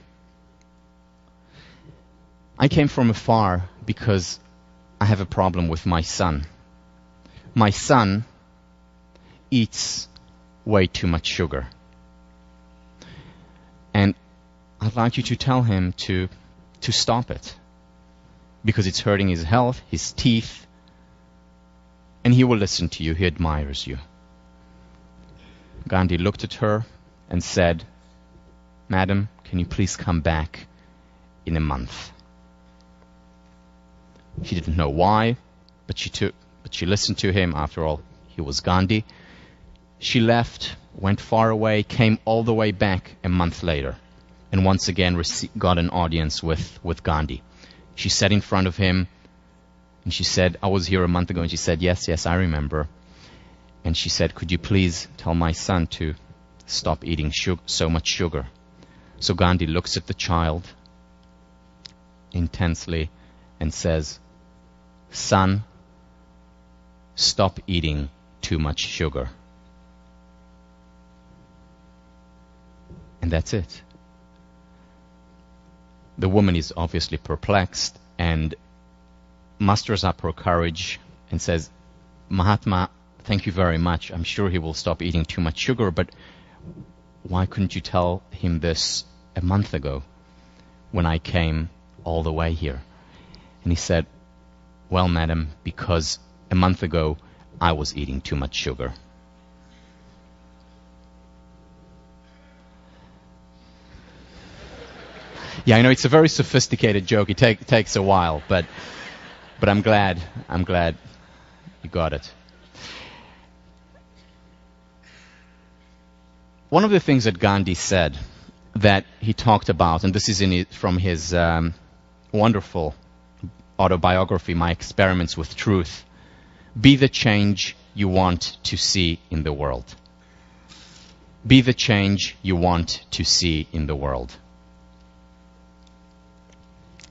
I came from afar because I have a problem with my son. My son eats way too much sugar. And I'd like you to tell him to stop it, because it's hurting his health, his teeth, and he will listen to you. He admires you. Gandhi looked at her and said, Madam, can you please come back in a month? She didn't know why, but she listened to him. After all, he was Gandhi. She left, went far away, came all the way back a month later, and once again got an audience with Gandhi. She sat in front of him, and she said, I was here a month ago. And she said, yes, I remember. And she said, could you please tell my son to stop eating so much sugar? So Gandhi looks at the child intensely and says, son, stop eating too much sugar. And that's it. The woman is obviously perplexed and musters up her courage and says, Mahatma, thank you very much. I'm sure he will stop eating too much sugar, but why couldn't you tell him this a month ago when I came all the way here? And he said, well, madam, because a month ago I was eating too much sugar. Yeah, I know it's a very sophisticated joke. It takes a while, but I'm glad you got it. One of the things that Gandhi said that he talked about, and this is from his wonderful autobiography, My Experiments with Truth, be the change you want to see in the world. Be the change you want to see in the world.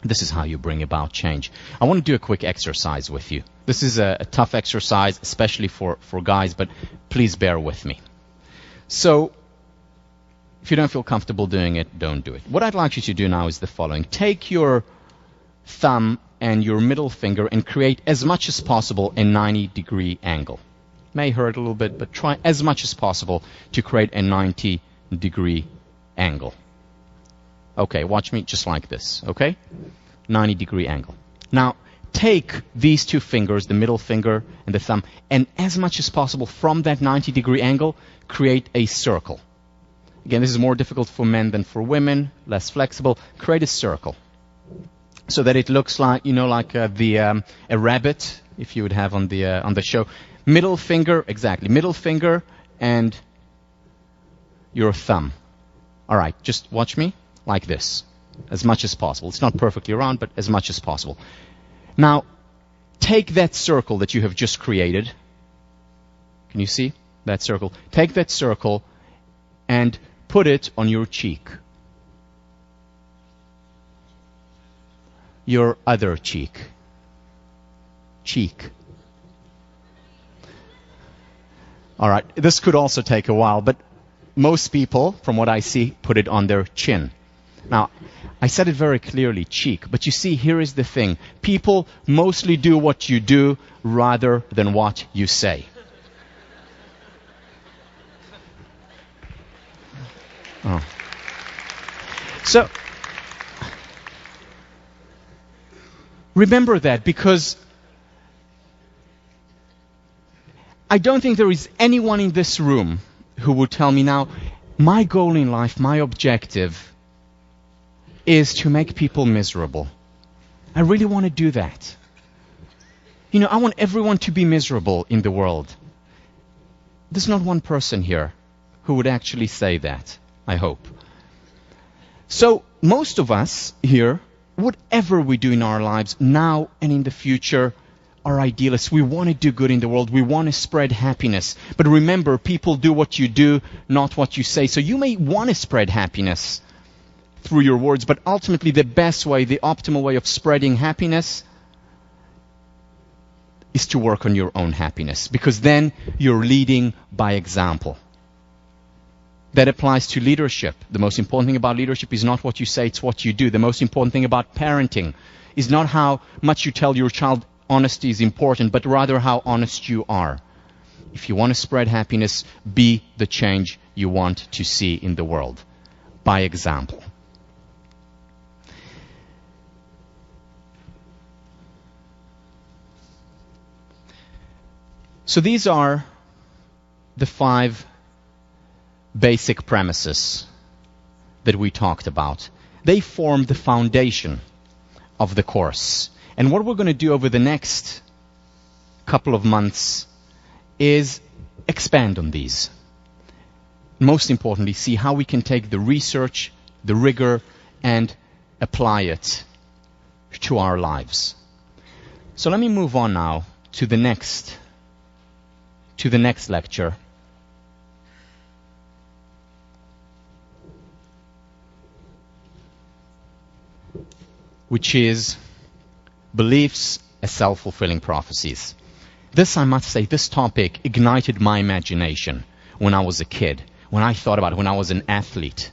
This is how you bring about change. I want to do a quick exercise with you. This is a tough exercise, especially for guys, but please bear with me. So, if you don't feel comfortable doing it, don't do it. What I'd like you to do now is the following. Take your thumb and your middle finger and create as much as possible a 90-degree angle. May hurt a little bit, but try as much as possible to create a 90-degree angle. Okay, watch me just like this, okay? 90-degree angle. Now, take these two fingers, the middle finger and the thumb, and as much as possible from that 90-degree angle, create a circle. Again, this is more difficult for men than for women, less flexible. Create a circle so that it looks like, like a rabbit, if you would have on the show. Middle finger, exactly. Middle finger and your thumb. All right, just watch me like this, as much as possible. It's not perfectly round, but as much as possible. Now, take that circle that you have just created. Can you see that circle? Take that circle and put it on your cheek. Your other cheek. Cheek. All right, this could also take a while, but most people, from what I see, put it on their chin. Now, I said it very clearly, cheek, but you see, here is the thing. People mostly do what you do rather than what you say. Oh. So, remember that, because I don't think there is anyone in this room who would tell me now, my goal in life, my objective is to make people miserable. I really want to do that. I want everyone to be miserable in the world. There's not one person here who would actually say that, I hope. So most of us here, whatever we do in our lives now and in the future, are idealists. We want to do good in the world. We want to spread happiness. But remember, people do what you do, not what you say. So you may want to spread happiness through your words, but ultimately the best way, the optimal way of spreading happiness is to work on your own happiness, because then you're leading by example. That applies to leadership. The most important thing about leadership is not what you say, it's what you do. The most important thing about parenting is not how much you tell your child honesty is important, but rather how honest you are. If you want to spread happiness, be the change you want to see in the world, by example. So these are the 5 basic premises that we talked about. They form the foundation of the course. And what we're going to do over the next couple of months is expand on these. Most importantly, see how we can take the research, the rigor, and apply it to our lives. So let me move on now to the next lecture. Which is beliefs as self-fulfilling prophecies. This, I must say, this topic ignited my imagination when I was a kid, when I thought about it, when I was an athlete.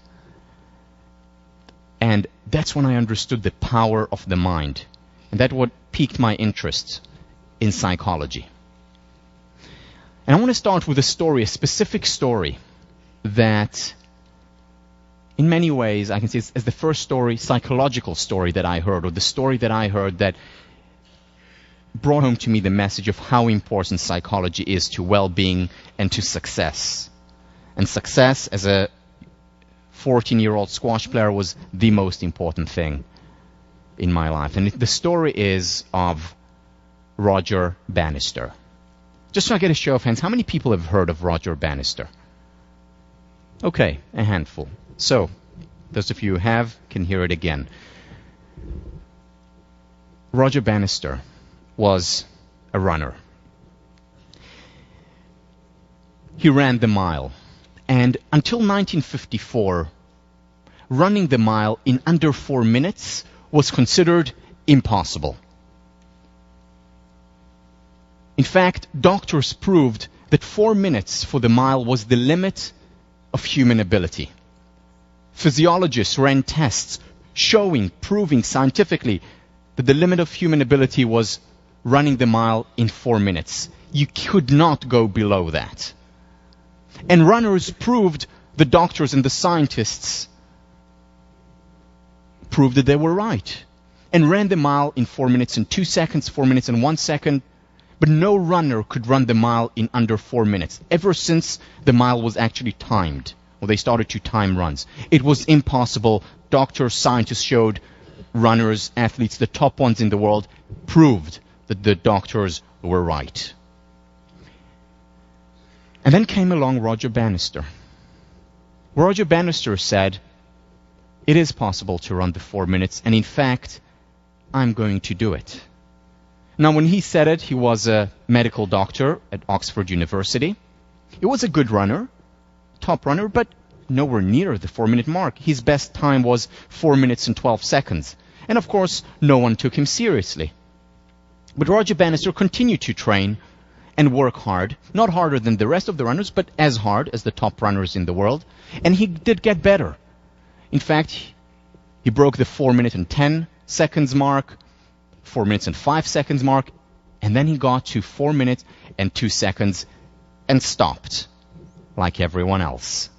And that's when I understood the power of the mind. And that's what piqued my interest in psychology. And I want to start with a story, a specific story that in many ways, I can see it as the first story, psychological story that I heard, or the story that I heard that brought home to me the message of how important psychology is to well-being and to success. And success 14-year-old squash player was the most important thing in my life. And the story is of Roger Bannister. Just so I get a show of hands, how many people have heard of Roger Bannister? Okay, a handful. So, those of you who have can hear it again. Roger Bannister was a runner. He ran the mile. And until 1954, running the mile in under 4 minutes was considered impossible. In fact, doctors proved that 4 minutes for the mile was the limit of human ability. Physiologists ran tests proving scientifically that the limit of human ability was running the mile in 4 minutes. You could not go below that. And runners proved, the doctors and the scientists proved that they were right. And ran the mile in 4 minutes and 2 seconds, 4 minutes and 1 second. But no runner could run the mile in under 4 minutes, ever since the mile was actually timed, or they started to time runs. It was impossible. Doctors, scientists showed, runners, athletes, the top ones in the world, proved that the doctors were right. And then came along Roger Bannister. Roger Bannister said, it is possible to run the 4 minutes, and in fact, I'm going to do it. Now, when he said it, he was a medical doctor at Oxford University. He was a good runner, top runner, but nowhere near the 4-minute mark. His best time was 4 minutes and 12 seconds. And of course, no one took him seriously. But Roger Bannister continued to train and work hard, not harder than the rest of the runners, but as hard as the top runners in the world. And he did get better. In fact, he broke the 4 minute and 10 seconds mark, 4 minutes and 5 seconds mark, and then he got to 4 minutes and 2 seconds and stopped, like everyone else.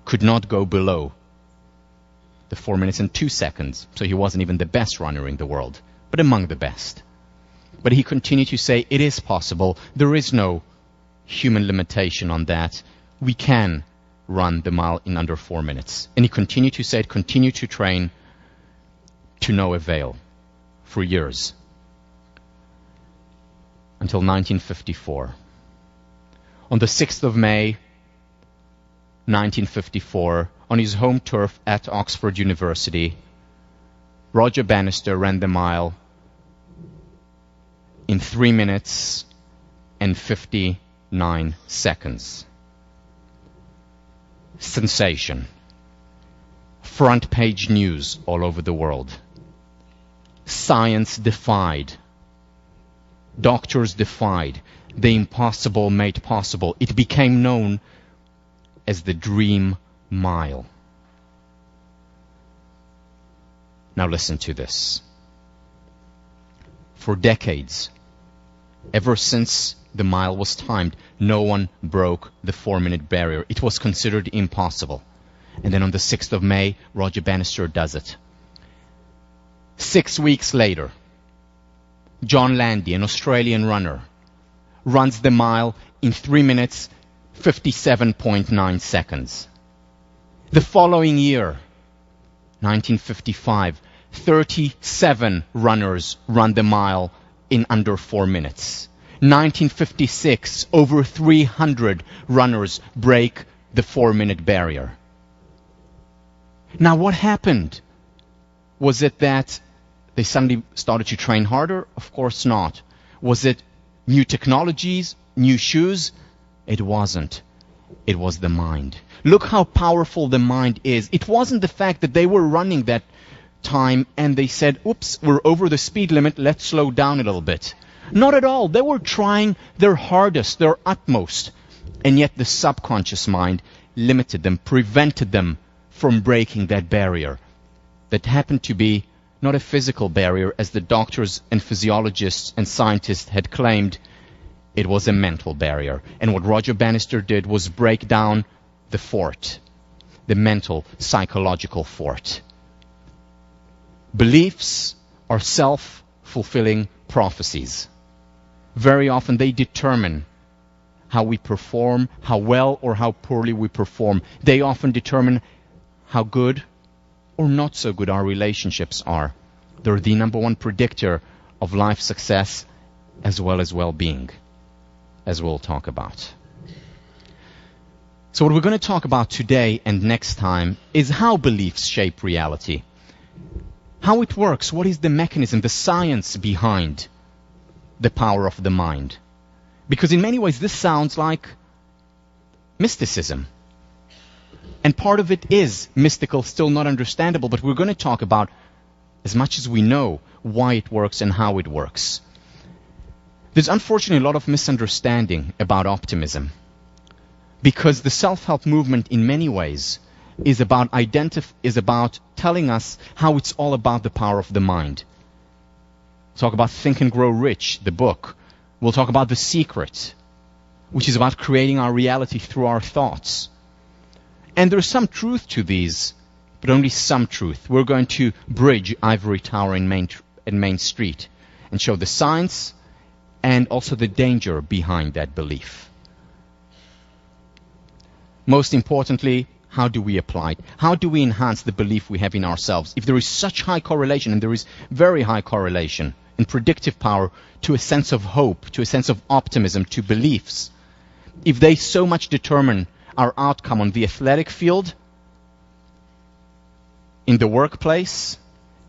Could not go below the 4 minutes and 2 seconds, so he wasn't even the best runner in the world, but among the best. But he continued to say, it is possible, there is no human limitation on that, we can run the mile in under 4 minutes. And he continued to say it, continued to train, to no avail, for years. Until 1954. On the 6th of May, 1954, on his home turf at Oxford University, Roger Bannister ran the mile in 3 minutes and 59 seconds. Sensation. Front page news all over the world. Science defied. Doctors defied. The impossible made possible. It became known as the Dream Mile. Now listen to this. For decades, ever since the mile was timed, no one broke the 4-minute barrier. It was considered impossible. And then on the 6th of May, Roger Bannister does it. 6 weeks later, John Landy, an Australian runner, runs the mile in 3 minutes, 57.9 seconds. The following year, 1955, 37 runners run the mile in under 4 minutes. 1956, over 300 runners break the 4-minute barrier. Now, what happened? Was it that they suddenly started to train harder? Of course not. Was it new technologies, new shoes? It wasn't. It was the mind. Look how powerful the mind is. It wasn't the fact that they were running that time and they said, oops, we're over the speed limit, let's slow down a little bit. Not at all. They were trying their hardest, their utmost. And yet the subconscious mind limited them, prevented them from breaking that barrier. That happened to be not a physical barrier, as the doctors and physiologists and scientists had claimed. It was a mental barrier. And what Roger Bannister did was break down the fort, the mental, psychological fort. Beliefs are self-fulfilling prophecies. Very often they determine how we perform, how well or how poorly we perform. They often determine how good or not so good our relationships are. They're the number one predictor of life success as well as well-being, as we'll talk about. So what we're going to talk about today and next time is how beliefs shape reality. How it works, what is the mechanism, the science behind the power of the mind. Because in many ways this sounds like mysticism. And part of it is mystical, still not understandable, but we're going to talk about, as much as we know, why it works and how it works. There's unfortunately a lot of misunderstanding about optimism. Because the self-help movement in many ways is about telling us how it's all about the power of the mind. We'll talk about Think and Grow Rich, the book. We'll talk about The Secret, which is about creating our reality through our thoughts. And there's some truth to these, but only some truth. We're going to bridge Ivory Tower and Main Street and show the science and also the danger behind that belief. Most importantly, how do we apply it? How do we enhance the belief we have in ourselves? If there is such high correlation, and there is very high correlation in predictive power to a sense of hope, to a sense of optimism, to beliefs, if they so much determine our outcome on the athletic field, in the workplace,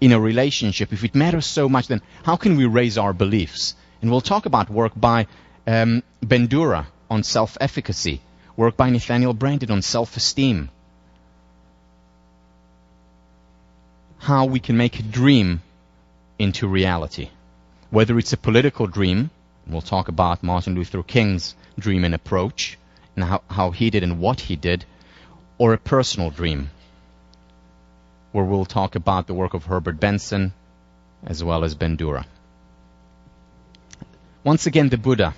in a relationship, if it matters so much, then how can we raise our beliefs? And we'll talk about work by Bandura on self-efficacy, work by Nathaniel Brandon on self-esteem, how we can make a dream into reality. Whether it's a political dream, we'll talk about Martin Luther King's dream and approach, and how he did and what he did, or a personal dream, where we'll talk about the work of Herbert Benson as well as Bandura. Once again, the Buddha.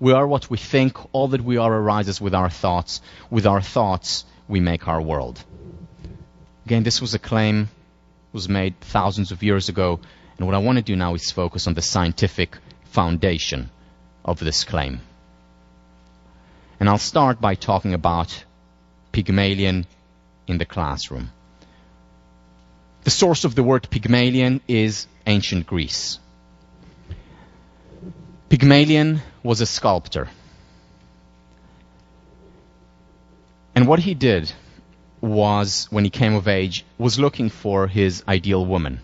We are what we think. All that we are arises with our thoughts. With our thoughts, we make our world. Again, this was a claim was made thousands of years ago, and what I want to do now is focus on the scientific foundation of this claim. And I'll start by talking about Pygmalion in the classroom. The source of the word Pygmalion is ancient Greece. Pygmalion was a sculptor. And what he did was, when he came of age, was looking for his ideal woman.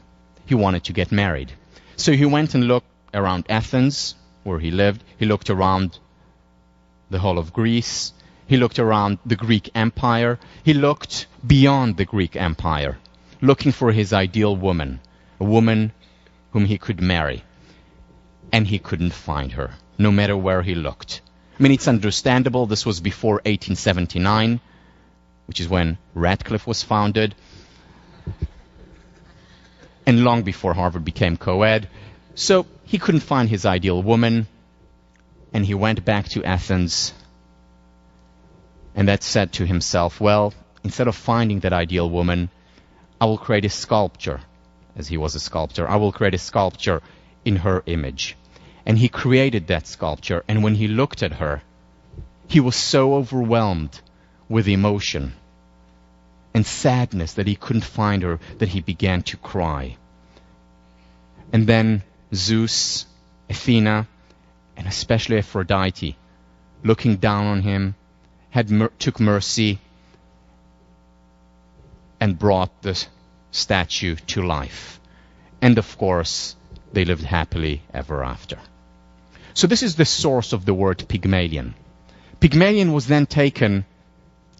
He wanted to get married. So he went and looked around Athens, where he lived. He looked around the whole of Greece. He looked around the Greek Empire. He looked beyond the Greek Empire, looking for his ideal woman, a woman whom he could marry. And he couldn't find her, no matter where he looked. I mean, it's understandable. This was before 1879, which is when Radcliffe was founded, and long before Harvard became co-ed. So he couldn't find his ideal woman, and he went back to Athens, and that said to himself, well, instead of finding that ideal woman, I will create a sculpture, as he was a sculptor. I will create a sculpture in her image. And he created that sculpture, and when he looked at her, he was so overwhelmed with emotion and sadness that he couldn't find her, that he began to cry. And then Zeus, Athena, and especially Aphrodite, looking down on him, took mercy and brought the statue to life. And of course, they lived happily ever after. So this is the source of the word Pygmalion. Pygmalion was then taken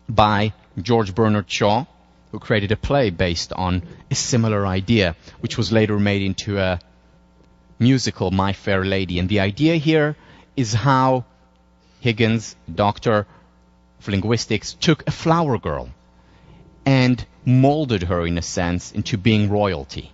by George Bernard Shaw, who created a play based on a similar idea, which was later made into a musical, My Fair Lady. And the idea here is how Higgins, doctor of linguistics, took a flower girl and molded her, in a sense, into being royalty.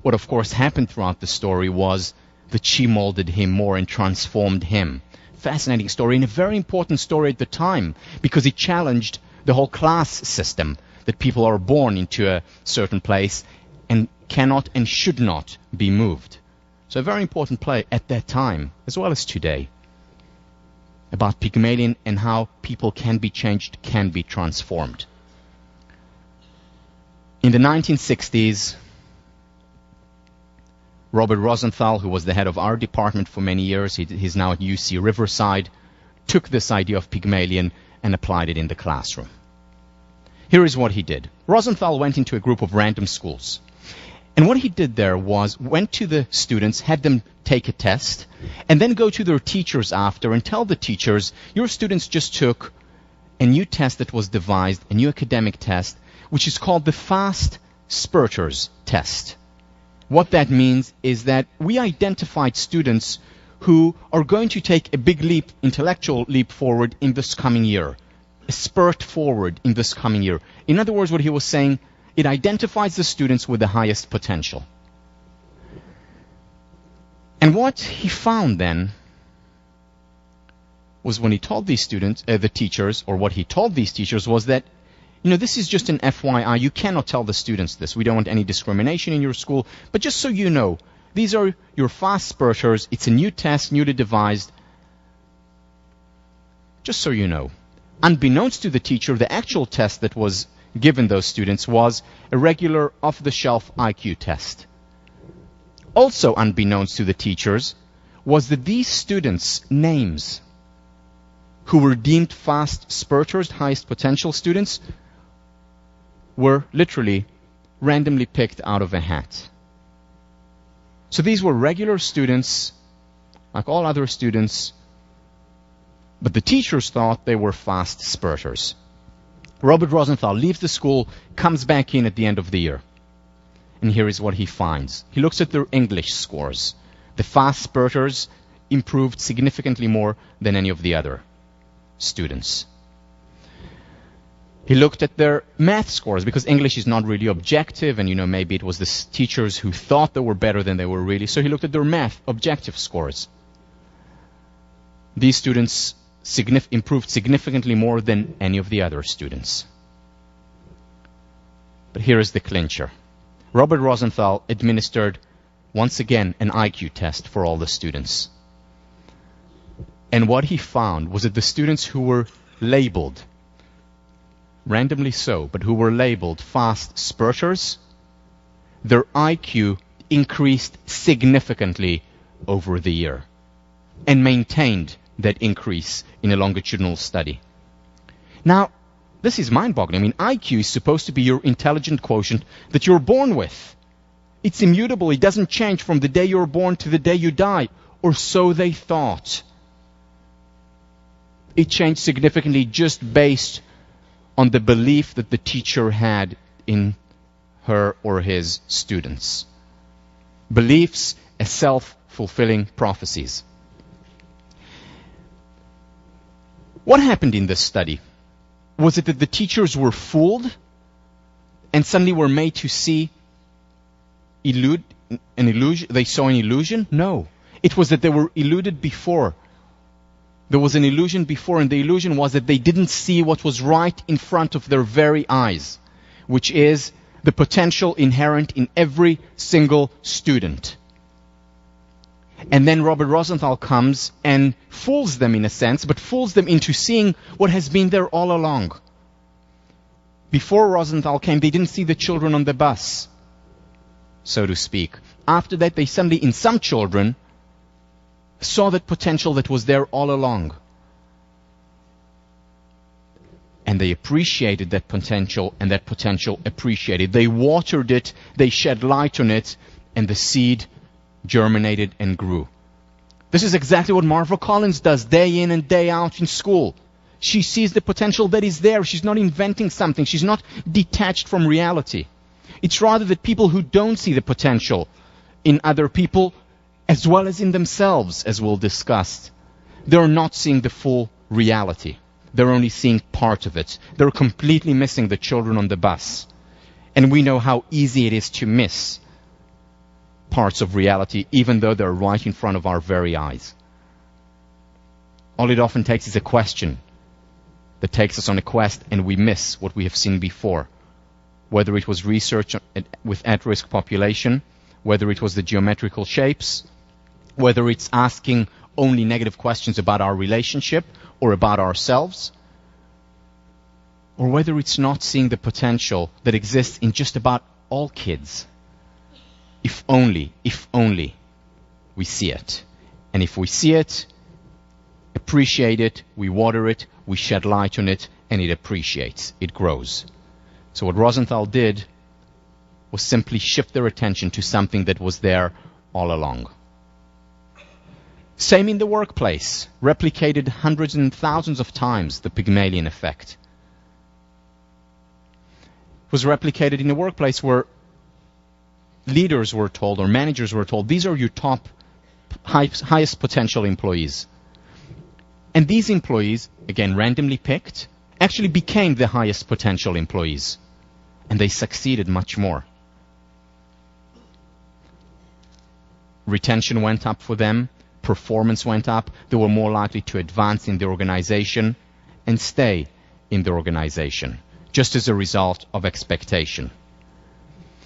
What, of course, happened throughout the story was that she molded him more and transformed him. Fascinating story, and a very important story at the time, because it challenged the whole class system, that people are born into a certain place and cannot and should not be moved. So a very important play at that time, as well as today, about Pygmalion and how people can be changed, can be transformed. In the 1960s, Robert Rosenthal, who was the head of our department for many years, he's now at UC Riverside, took this idea of Pygmalion and applied it in the classroom. Here is what he did. Rosenthal went into a group of random schools. And what he did there was went to the students, had them take a test, and then go to their teachers after and tell the teachers, your students just took a new test that was devised, a new academic test, which is called the Fast Spurters Test. What that means is that we identified students who are going to take a big leap, intellectual leap forward in this coming year, a spurt forward in this coming year. In other words, what he was saying, it identifies the students with the highest potential. And what he found then was when he told these students, the teachers, or what he told these teachers was that, this is just an FYI. You cannot tell the students this. We don't want any discrimination in your school. But just so you know, these are your fast spurters. It's a new test, newly devised. Just so you know. Unbeknownst to the teacher, the actual test that was given those students was a regular off-the-shelf IQ test. Also unbeknownst to the teachers was that these students' names, who were deemed fast spurters, highest potential students, were literally randomly picked out of a hat. So these were regular students, like all other students, but the teachers thought they were fast spurters. Robert Rosenthal leaves the school, comes back in at the end of the year. And here is what he finds. He looks at their English scores. The fast spurters improved significantly more than any of the other students. He looked at their math scores, because English is not really objective, and maybe it was the teachers who thought they were better than they were really. So he looked at their math objective scores. These students improved significantly more than any of the other students. But here is the clincher. Robert Rosenthal administered, once again, an IQ test for all the students. And what he found was that the students who were labeled, randomly so, but who were labeled fast spurters, their IQ increased significantly over the year and maintained that increase in a longitudinal study. Now, this is mind-boggling. IQ is supposed to be your intelligent quotient that you're born with. It's immutable. It doesn't change from the day you're born to the day you die, or so they thought. It changed significantly just based on the belief that the teacher had in her or his students. Beliefs as self-fulfilling prophecies. What happened in this study? Was it that the teachers were fooled and suddenly were made to see an illusion? They saw an illusion? No. It was that they were eluded before. There was an illusion before, and the illusion was that they didn't see what was right in front of their very eyes, which is the potential inherent in every single student. And then Robert Rosenthal comes and fools them in a sense, but fools them into seeing what has been there all along. Before Rosenthal came, they didn't see the children on the bus, so to speak. After that, they suddenly, in some children, saw that potential that was there all along. And they appreciated that potential, and that potential appreciated. They watered it, they shed light on it, and the seed germinated and grew. This is exactly what Marva Collins does day in and day out in school. She sees the potential that is there. She's not inventing something. She's not detached from reality. It's rather that people who don't see the potential in other people, as well as in themselves, as we'll discuss, they're not seeing the full reality. They're only seeing part of it. They're completely missing the children on the bus. And we know how easy it is to miss parts of reality, even though they're right in front of our very eyes. All it often takes is a question that takes us on a quest, and we miss what we have seen before. Whether it was research with at-risk population, whether it was the geometrical shapes, whether it's asking only negative questions about our relationship or about ourselves. or whether it's not seeing the potential that exists in just about all kids. If only we see it. And if we see it, appreciate it, we water it, we shed light on it, and it appreciates, it grows. So what Rosenthal did was simply shift their attention to something that was there all along. Same in the workplace, replicated hundreds and thousands of times, the Pygmalion effect. It was replicated in the workplace where leaders were told, or managers were told, these are your top, highest potential employees. And these employees, again randomly picked, actually became the highest potential employees. And they succeeded much more. Retention went up for them, performance went up, they were more likely to advance in the organization and stay in the organization, just as a result of expectation.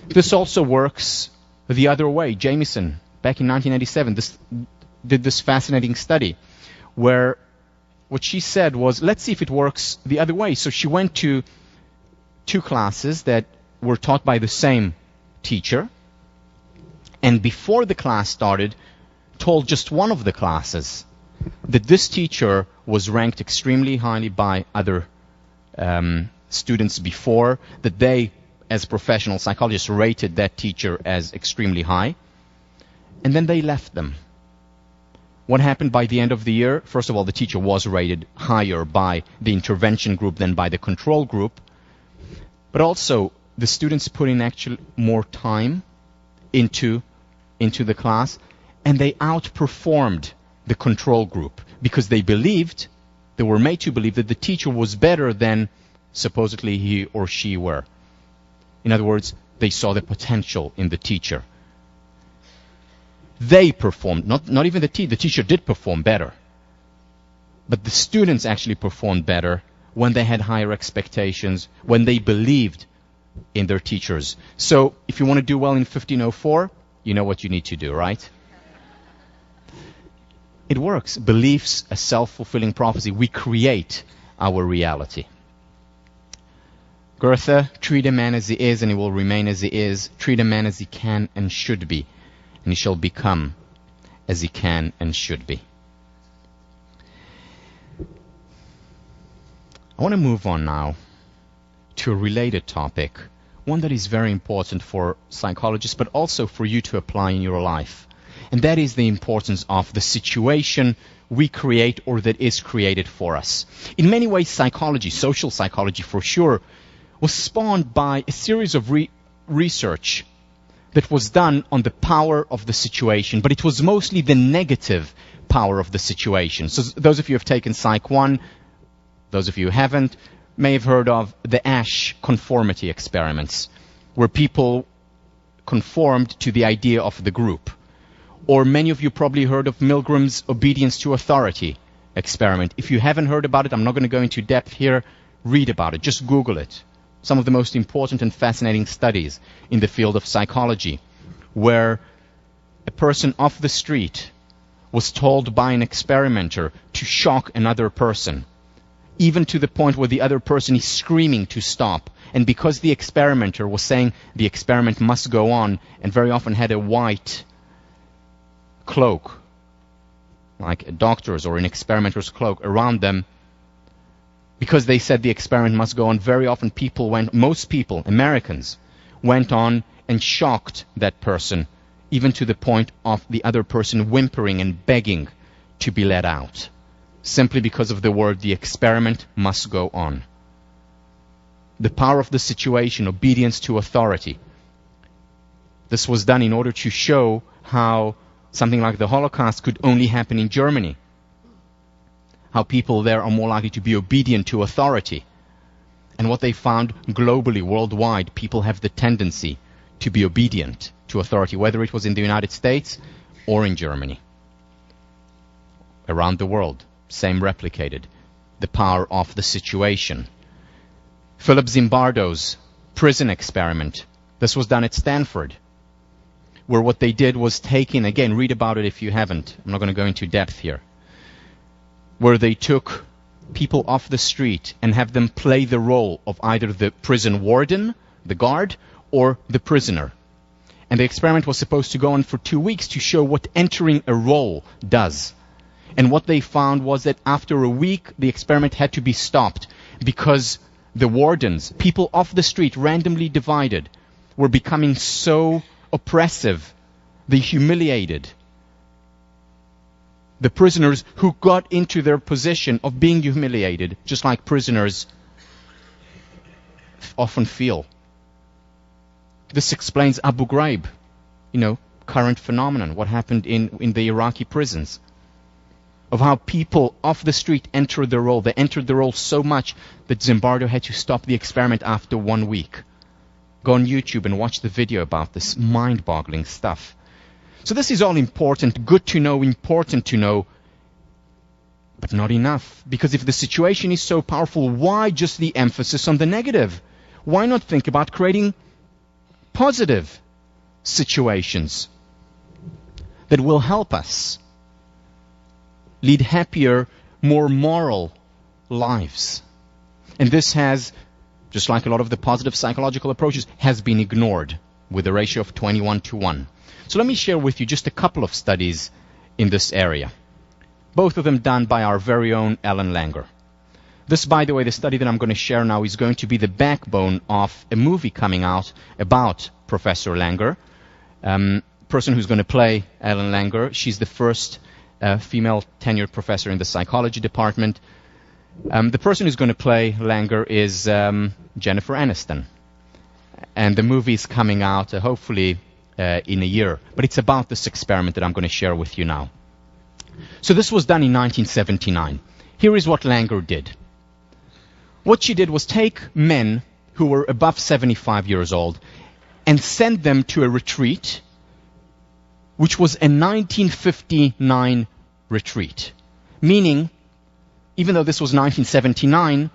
This also works the other way. Jamieson, back in 1987, did this fascinating study where what she said was, let's see if it works the other way. So she went to 2 classes that were taught by the same teacher, and before the class started, told just one of the classes that this teacher was ranked extremely highly by other students before, that they, as professional psychologists, rated that teacher as extremely high, and then they left them. What happened by the end of the year? First of all, the teacher was rated higher by the intervention group than by the control group, but also the students put in actually more time into the class, and they outperformed the control group because they were made to believe that the teacher was better than supposedly he or she were. In other words, they saw the potential in the teacher. They performed, not even the teacher did perform better, but the students actually performed better when they had higher expectations, when they believed in their teachers. So if you want to do well in 1504, you know what you need to do, right? It works. Beliefs, a self-fulfilling prophecy. We create our reality. Goethe, treat a man as he is and he will remain as he is. Treat a man as he can and should be, and he shall become as he can and should be. I want to move on now to a related topic, one that is very important for psychologists, but also for you to apply in your life. And that is the importance of the situation we create or that is created for us. In many ways, psychology, social psychology for sure, was spawned by a series of research that was done on the power of the situation, but it was mostly the negative power of the situation. So those of you who have taken Psych 1, those of you who haven't, may have heard of the Asch conformity experiments, where people conformed to the idea of the group. Or many of you probably heard of Milgram's obedience to authority experiment. If you haven't heard about it, I'm not going to go into depth here. Read about it. Just Google it. Some of the most important and fascinating studies in the field of psychology, where a person off the street was told by an experimenter to shock another person, even to the point where the other person is screaming to stop. And because the experimenter was saying the experiment must go on, and very often had a white cloak, like a doctor's or an experimenter's cloak around them, because they said the experiment must go on, very often most people, Americans, went on and shocked that person, even to the point of the other person whimpering and begging to be let out, simply because of the word, the experiment must go on. The power of the situation, obedience to authority. This was done in order to show how something like the Holocaust could only happen in Germany. How people there are more likely to be obedient to authority. And what they found globally, worldwide, people have the tendency to be obedient to authority, whether it was in the United States or in Germany. Around the world, same replicated. The power of the situation. Philip Zimbardo's prison experiment. This was done at Stanford, where what they did was take in, again, read about it if you haven't. I'm not going to go into depth here. Where they took people off the street and have them play the role of either the prison warden, the guard, or the prisoner. And the experiment was supposed to go on for 2 weeks to show what entering a role does. And what they found was that after a week, the experiment had to be stopped because the wardens, people off the street, randomly divided, were becoming so oppressive. They humiliated the prisoners who got into their position of being humiliated, just like prisoners often feel. This explains Abu Ghraib, current phenomenon, what happened in the Iraqi prisons, of how people off the street entered the role. They entered the role so much that Zimbardo had to stop the experiment after 1 week. Go on YouTube and watch the video about this mind-boggling stuff. So this is all important, good to know, important to know, but not enough. Because if the situation is so powerful, why just the emphasis on the negative? Why not think about creating positive situations that will help us lead happier, more moral lives? And this has, just like a lot of the positive psychological approaches, has been ignored with a ratio of 21-1. So let me share with you just a couple of studies in this area. Both of them done by our very own Ellen Langer. This, by the way, the study that I'm going to share now is going to be the backbone of a movie coming out about Professor Langer. Person who's going to play Ellen Langer. She's the first female tenured professor in the psychology department. The person who's going to play Langer is Jennifer Aniston. And the movie is coming out hopefully in a year. But it's about this experiment that I'm going to share with you now. So this was done in 1979. Here is what Langer did. What she did was take men who were above 75 years old and send them to a retreat, which was a 1959 retreat. Meaning, even though this was 1979,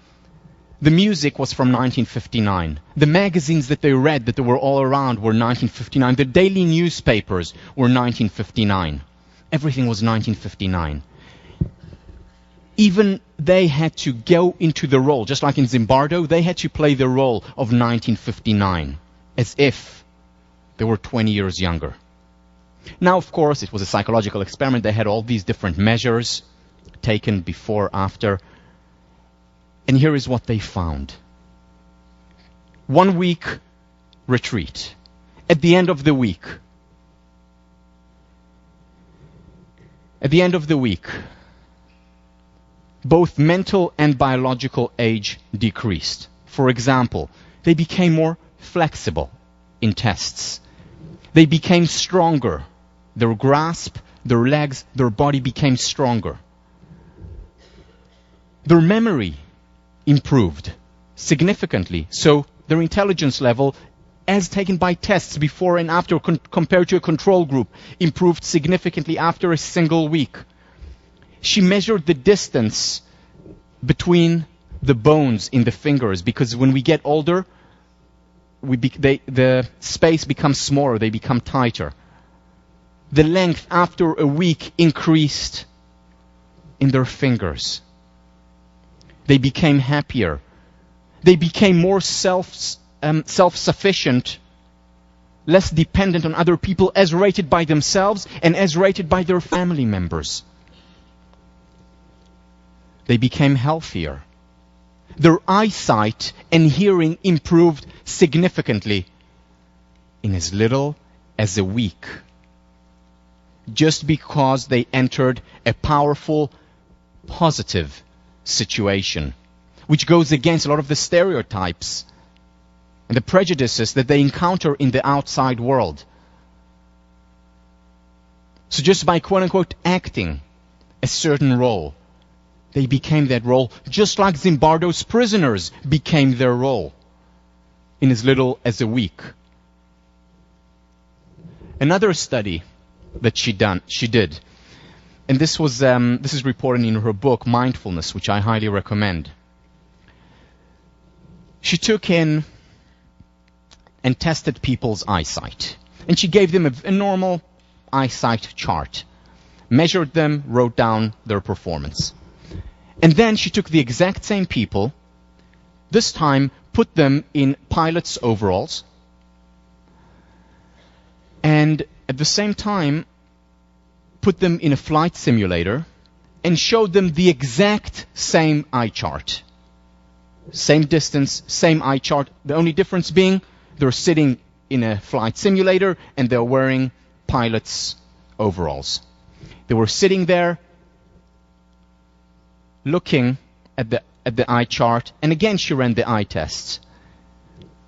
the music was from 1959. The magazines that they read, that they were all around, were 1959. The daily newspapers were 1959. Everything was 1959. Even they had to go into the role, just like in Zimbardo, they had to play the role of 1959, as if they were 20 years younger. Now, of course, it was a psychological experiment. They had all these different measures taken before, after. And here is what they found. 1 week retreat. At the end of the week, both mental and biological age decreased. For example, they became more flexible in tests. They became stronger. Their grasp, their legs, their body became stronger. Their memory improved significantly. So their intelligence level, as taken by tests before and after compared to a control group, improved significantly after a single week. She measured the distance between the bones in the fingers, because when we get older, the space becomes smaller, they become tighter. The length after a week increased in their fingers. They became happier. They became more self-sufficient, less dependent on other people, as rated by themselves and as rated by their family members. They became healthier. Their eyesight and hearing improved significantly in as little as a week, just because they entered a powerful, positive situation, which goes against a lot of the stereotypes and the prejudices that they encounter in the outside world. So just by quote-unquote acting a certain role, they became that role, just like Zimbardo's prisoners became their role in as little as a week. Another study that she did, and this is reported in her book Mindfulness, which I highly recommend. She took in and tested people's eyesight, and she gave them a normal eyesight chart, measured them, wrote down their performance. And then she took the exact same people, this time put them in pilot's overalls, and at the same time put them in a flight simulator and showed them the exact same eye chart. Same distance, same eye chart. The only difference being they're sitting in a flight simulator and they're wearing pilot's overalls. They were sitting there looking at the eye chart, and again she ran the eye tests.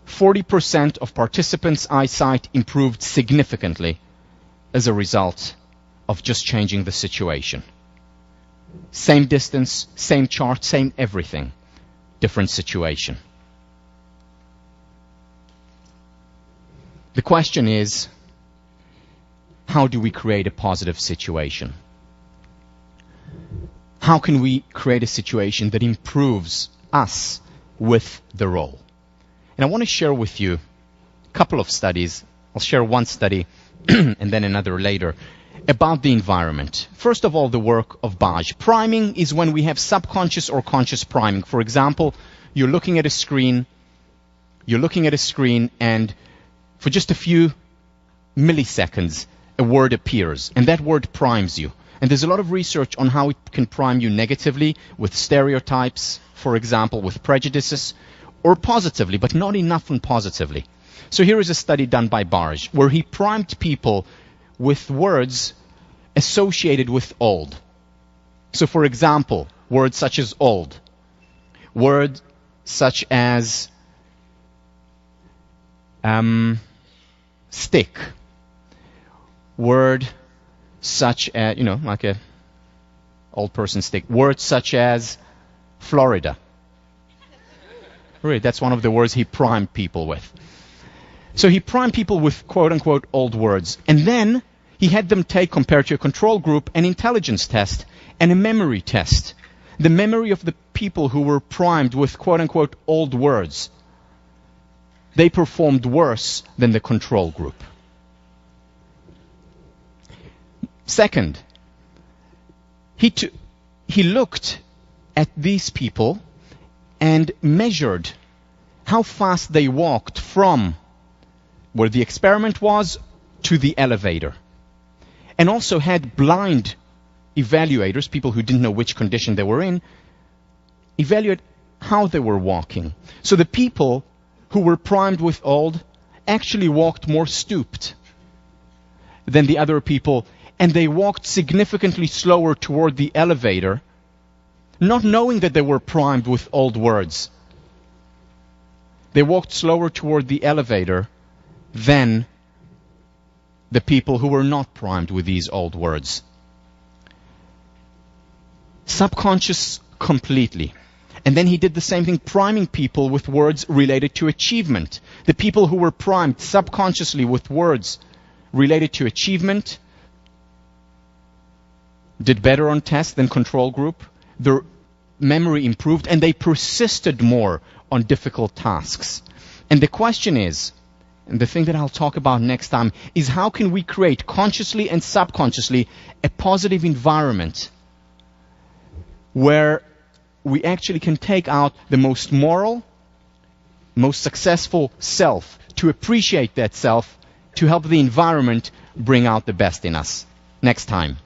40% of participants' eyesight improved significantly as a result of just changing the situation. Same distance, same chart, same everything. Different situation. The question is, how do we create a positive situation? How can we create a situation that improves us with the role? And I want to share with you a couple of studies. I'll share one study and then another later about the environment. First of all, the work of Baj. Priming is when we have subconscious or conscious priming. For example, you're looking at a screen, and for just a few milliseconds, a word appears, and that word primes you. And there's a lot of research on how it can prime you negatively with stereotypes, for example, with prejudices, or positively, but not enough on positively. So here is a study done by Baj, where he primed people with words associated with old. So for example, words such as old, words such as stick, word such as, like a old person stick, words such as Florida. Really, that's one of the words he primed people with. So he primed people with quote-unquote old words. And then he had them take, compared to a control group, an intelligence test and a memory test. The memory of the people who were primed with quote-unquote old words, they performed worse than the control group. Second, he looked at these people and measured how fast they walked from where the experiment was to the elevator. And also had blind evaluators, people who didn't know which condition they were in, evaluate how they were walking. So the people who were primed with old actually walked more stooped than the other people, and they walked significantly slower toward the elevator, not knowing that they were primed with old words. They walked slower toward the elevator than the people who were not primed with these old words. Subconscious completely. And then he did the same thing, priming people with words related to achievement. The people who were primed subconsciously with words related to achievement did better on tests than control group. Their memory improved, and they persisted more on difficult tasks. And the question is, and the thing that I'll talk about next time, is how can we create consciously and subconsciously a positive environment where we actually can take out the most moral, most successful self, to appreciate that self, to help the environment bring out the best in us. Next time.